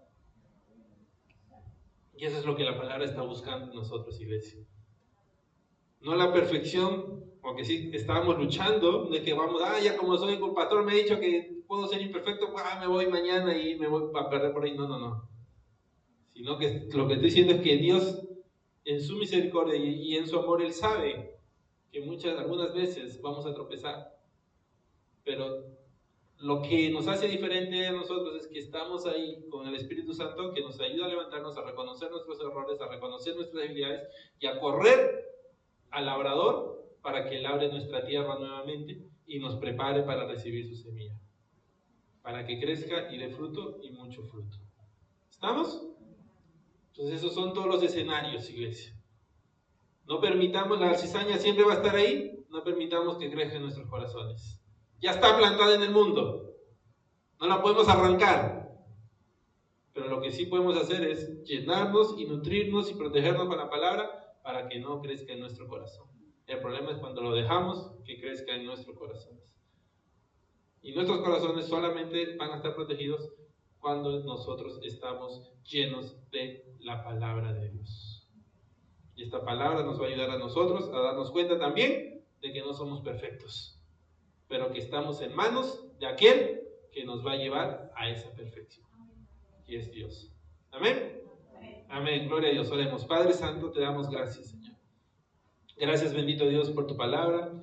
Y eso es lo que la palabra está buscando en nosotros, iglesia. No la perfección, porque sí, estábamos luchando, no es que vamos, ya como soy un pastor me ha dicho que puedo ser imperfecto, me voy mañana y me voy a perder por ahí. No. Sino que lo que estoy diciendo es que Dios, en su misericordia y en su amor, Él sabe que algunas veces vamos a tropezar. Pero lo que nos hace diferente a nosotros es que estamos ahí con el Espíritu Santo, que nos ayuda a levantarnos, a reconocer nuestros errores, a reconocer nuestras debilidades y a correr al labrador para que labre nuestra tierra nuevamente y nos prepare para recibir su semilla, para que crezca y dé fruto y mucho fruto. ¿Estamos? Entonces esos son todos los escenarios, iglesia. No permitamos, la cizaña siempre va a estar ahí, no permitamos que crezca en nuestros corazones. Ya está plantada en el mundo, no la podemos arrancar, pero lo que sí podemos hacer es llenarnos y nutrirnos y protegernos con la palabra para que no crezca en nuestro corazón. El problema es cuando lo dejamos que crezca en nuestros corazones. Y nuestros corazones solamente van a estar protegidos cuando nosotros estamos llenos de la palabra de Dios. Y esta palabra nos va a ayudar a nosotros a darnos cuenta también de que no somos perfectos, pero que estamos en manos de aquel que nos va a llevar a esa perfección, que es Dios. ¿Amén? Amén. Gloria a Dios. Oremos. Padre Santo, te damos gracias, Señor. Gracias, bendito Dios, por tu palabra.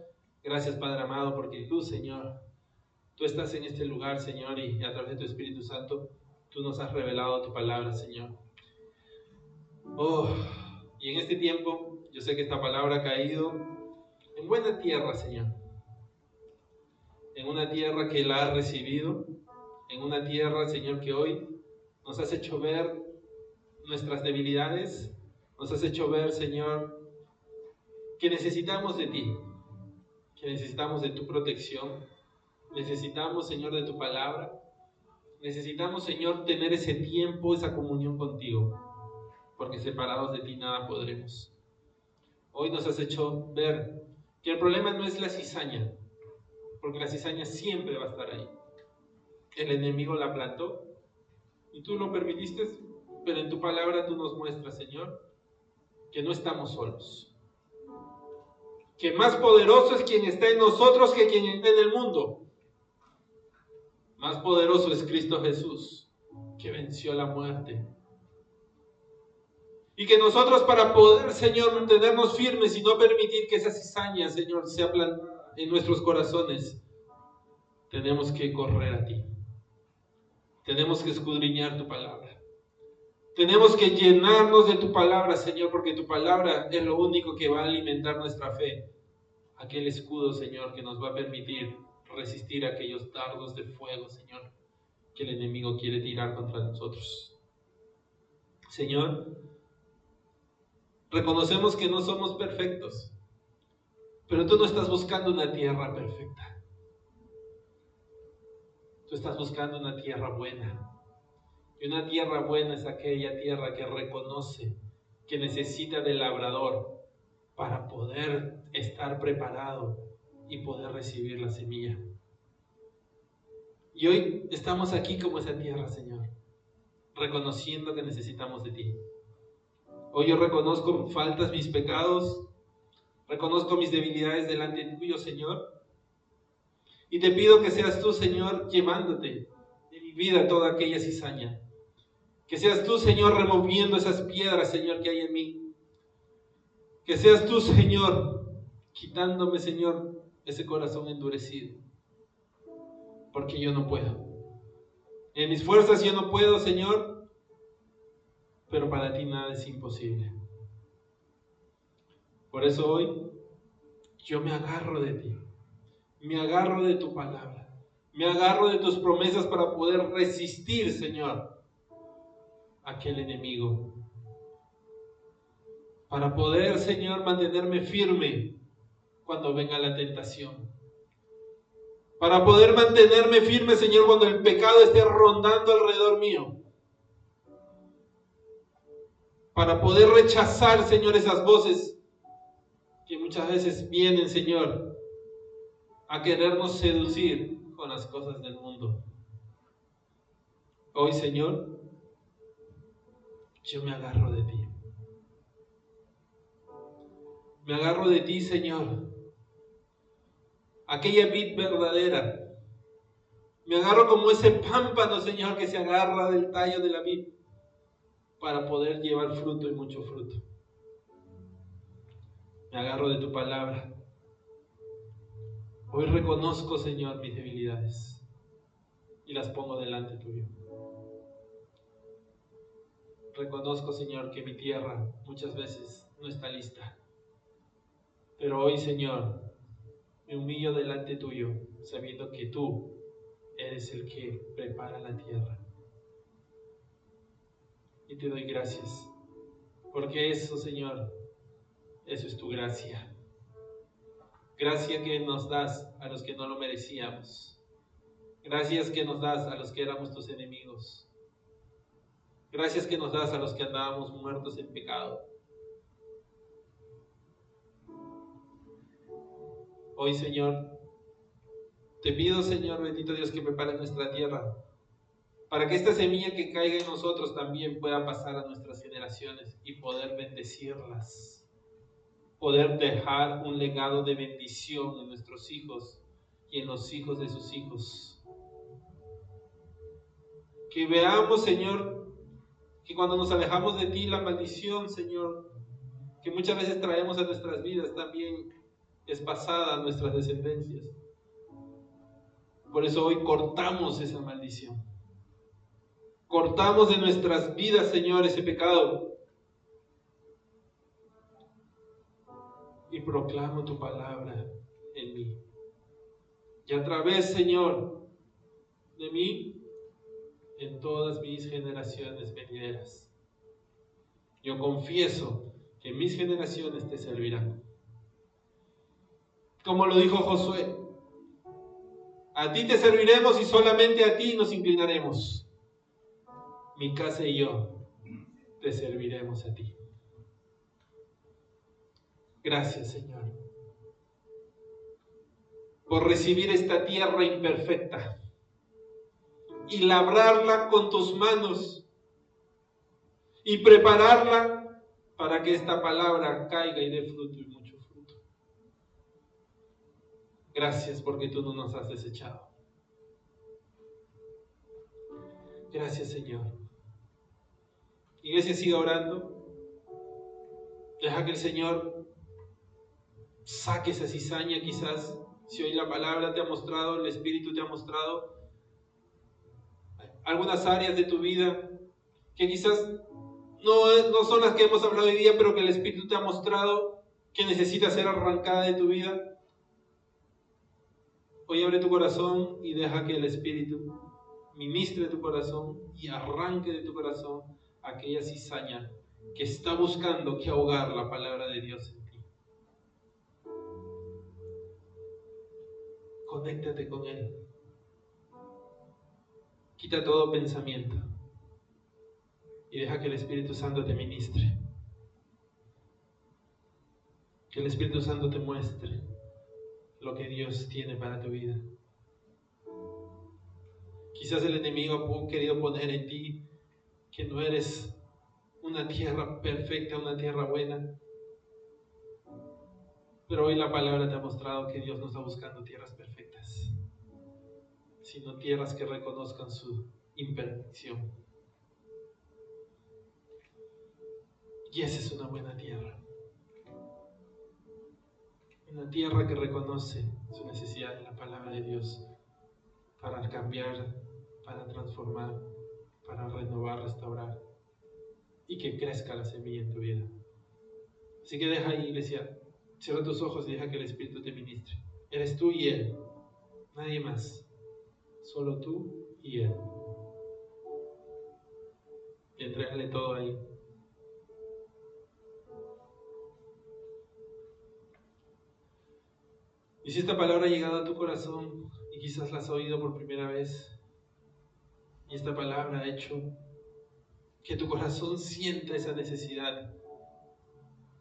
Gracias, Padre amado, porque tú, Señor, tú estás en este lugar, Señor, y a través de tu Espíritu Santo, tú nos has revelado tu palabra, Señor. Y en este tiempo, yo sé que esta palabra ha caído en buena tierra, Señor. En una tierra que la has recibido, en una tierra, Señor, que hoy nos has hecho ver nuestras debilidades, nos has hecho ver, Señor, que necesitamos de ti, que necesitamos de tu protección, necesitamos, Señor, de tu palabra, necesitamos, Señor, tener ese tiempo, esa comunión contigo, porque separados de ti nada podremos. Hoy nos has hecho ver que el problema no es la cizaña, porque la cizaña siempre va a estar ahí. El enemigo la plantó y tú lo permitiste, pero en tu palabra tú nos muestras, Señor, que no estamos solos, que más poderoso es quien está en nosotros que quien está en el mundo. Más poderoso es Cristo Jesús, que venció la muerte. Y que nosotros, para poder, Señor, mantenernos firmes y no permitir que esa cizaña, Señor, sea plantada en nuestros corazones, tenemos que correr a ti. Tenemos que escudriñar tu palabra. Tenemos que llenarnos de tu palabra, Señor, porque tu palabra es lo único que va a alimentar nuestra fe. Aquel escudo, Señor, que nos va a permitir resistir aquellos dardos de fuego, Señor, que el enemigo quiere tirar contra nosotros. Señor, reconocemos que no somos perfectos, pero tú no estás buscando una tierra perfecta. Tú estás buscando una tierra buena. Y una tierra buena es aquella tierra que reconoce que necesita del labrador para poder estar preparado y poder recibir la semilla. Y hoy estamos aquí como esa tierra, Señor, reconociendo que necesitamos de ti. Hoy yo reconozco mis faltas, mis pecados, reconozco mis debilidades delante tuyo, Señor. Y te pido que seas tú, Señor, llevándote de mi vida toda aquella cizaña. Que seas tú, Señor, removiendo esas piedras, Señor, que hay en mí. Que seas tú, Señor, quitándome, Señor, ese corazón endurecido. Porque yo no puedo. En mis fuerzas yo no puedo, Señor, pero para ti nada es imposible. Por eso hoy yo me agarro de ti. Me agarro de tu palabra. Me agarro de tus promesas para poder resistir, Señor, a aquel enemigo. Para poder, Señor, mantenerme firme cuando venga la tentación. Para poder mantenerme firme, Señor, cuando el pecado esté rondando alrededor mío. Para poder rechazar, Señor, esas voces que muchas veces vienen, Señor, a querernos seducir con las cosas del mundo. Hoy, Señor, yo me agarro de ti. Me agarro de ti, Señor. Aquella vid verdadera Me agarro como ese pámpano, Señor, que se agarra del tallo de la vid para poder llevar fruto y mucho fruto. Me agarro de tu palabra. Hoy reconozco, Señor, mis debilidades y las pongo delante tuyo. Reconozco, Señor, que mi tierra muchas veces no está lista. Pero hoy, Señor, me humillo delante tuyo, sabiendo que tú eres el que prepara la tierra. Y te doy gracias, porque eso, Señor, eso es tu gracia. Gracia que nos das a los que no lo merecíamos. Gracias que nos das a los que éramos tus enemigos. Gracias que nos das a los que andábamos muertos en pecado. Hoy, Señor, te pido, Señor, bendito Dios, que prepares nuestra tierra para que esta semilla que caiga en nosotros también pueda pasar a nuestras generaciones y poder bendecirlas. Poder dejar un legado de bendición en nuestros hijos y en los hijos de sus hijos. Que veamos, Señor, que cuando nos alejamos de ti, la maldición, Señor, que muchas veces traemos a nuestras vidas, también es pasada a nuestras descendencias. Por eso hoy cortamos esa maldición. Cortamos de nuestras vidas, Señor, ese pecado. Y proclamo tu palabra en mí. Y a través, Señor, de mí, en todas mis generaciones venideras. Yo confieso que mis generaciones te servirán. Como lo dijo Josué, a ti te serviremos y solamente a ti nos inclinaremos. Mi casa y yo te serviremos a ti. Gracias, Señor, por recibir esta tierra imperfecta y labrarla con tus manos y prepararla para que esta palabra caiga y dé fruto y mucho fruto. Gracias porque tú no nos has desechado. Gracias, Señor. Iglesia, siga orando. Deja que el Señor saque esa cizaña, quizás, si hoy la palabra te ha mostrado, el Espíritu te ha mostrado algunas áreas de tu vida que quizás no son las que hemos hablado hoy día, pero que el Espíritu te ha mostrado que necesita ser arrancada de tu vida. Hoy abre tu corazón y deja que el Espíritu ministre tu corazón y arranque de tu corazón aquella cizaña que está buscando que ahogar la palabra de Dios en ti. Conéctate con Él. Quita todo pensamiento y deja que el Espíritu Santo te ministre. Que el Espíritu Santo te muestre lo que Dios tiene para tu vida. Quizás el enemigo ha querido poner en ti que no eres una tierra perfecta, una tierra buena. Pero hoy la palabra te ha mostrado que Dios no está buscando tierras perfectas, sino tierras que reconozcan su imperfección. Y esa es una buena tierra. Una tierra que reconoce su necesidad de la palabra de Dios para cambiar, para transformar, para renovar, restaurar y que crezca la semilla en tu vida. Así que deja ahí, iglesia, cierra tus ojos y deja que el Espíritu te ministre. Eres tú y Él, nadie más, solo tú y Él. Y entrégale todo ahí. Y si esta palabra ha llegado a tu corazón y quizás la has oído por primera vez, y esta palabra ha hecho que tu corazón sienta esa necesidad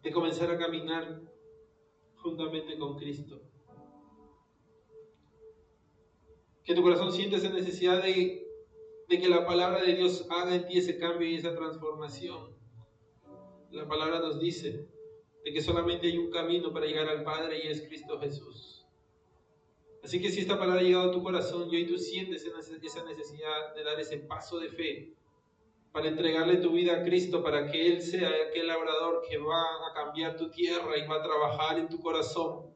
de comenzar a caminar juntamente con Cristo, que tu corazón sienta esa necesidad de que la palabra de Dios haga en ti ese cambio y esa transformación. La palabra nos dice de que solamente hay un camino para llegar al Padre y es Cristo Jesús. Así que si esta palabra ha llegado a tu corazón y hoy tú sientes esa necesidad de dar ese paso de fe para entregarle tu vida a Cristo, para que Él sea aquel labrador que va a cambiar tu tierra y va a trabajar en tu corazón,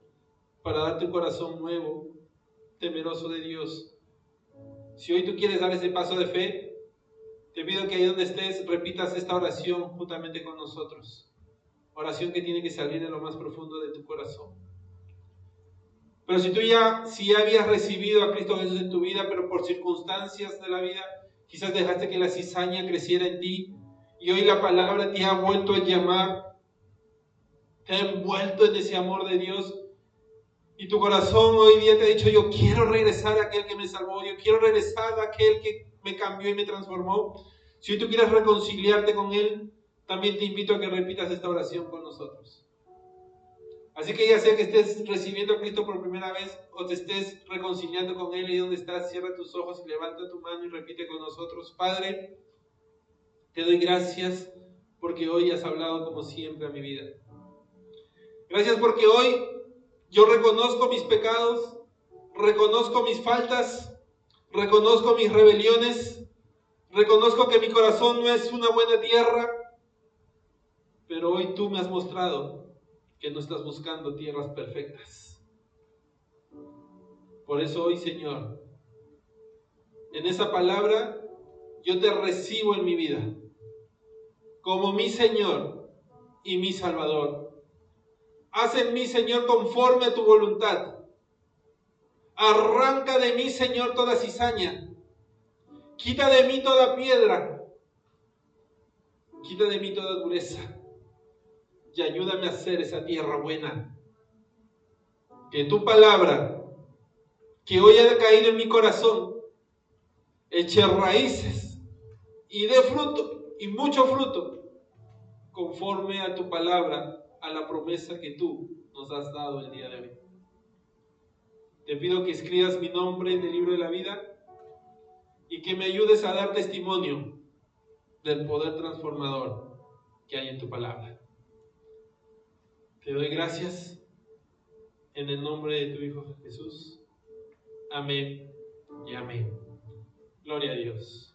para darte un corazón nuevo, temeroso de Dios. Si hoy tú quieres dar ese paso de fe, te pido que ahí donde estés repitas esta oración juntamente con nosotros. Oración que tiene que salir de lo más profundo de tu corazón. Pero si ya habías recibido a Cristo Jesús en tu vida, pero por circunstancias de la vida, quizás dejaste que la cizaña creciera en ti y hoy la palabra te ha vuelto a llamar, te ha envuelto en ese amor de Dios y tu corazón hoy día te ha dicho: yo quiero regresar a aquel que me salvó, yo quiero regresar a aquel que me cambió y me transformó. Si hoy tú quieres reconciliarte con Él, también te invito a que repitas esta oración con nosotros. Así que ya sea que estés recibiendo a Cristo por primera vez o te estés reconciliando con Él, y donde estás, cierra tus ojos y levanta tu mano y repite con nosotros: Padre, te doy gracias porque hoy has hablado como siempre a mi vida. Gracias porque hoy yo reconozco mis pecados, reconozco mis faltas, reconozco mis rebeliones, reconozco que mi corazón no es una buena tierra, pero hoy tú me has mostrado que no estás buscando tierras perfectas. Por eso hoy, Señor, en esa palabra yo te recibo en mi vida como mi Señor y mi Salvador. Haz en mí, Señor, conforme a tu voluntad. Arranca de mí, Señor, toda cizaña. Quita de mí toda piedra. Quita de mí toda dureza. Y ayúdame a hacer esa tierra buena. Que tu palabra, que hoy ha caído en mi corazón, eche raíces y dé fruto, y mucho fruto, conforme a tu palabra, a la promesa que tú nos has dado el día de hoy. Te pido que escribas mi nombre en el libro de la vida y que me ayudes a dar testimonio del poder transformador que hay en tu palabra. Te doy gracias en el nombre de tu Hijo Jesús. Amén y amén. Gloria a Dios.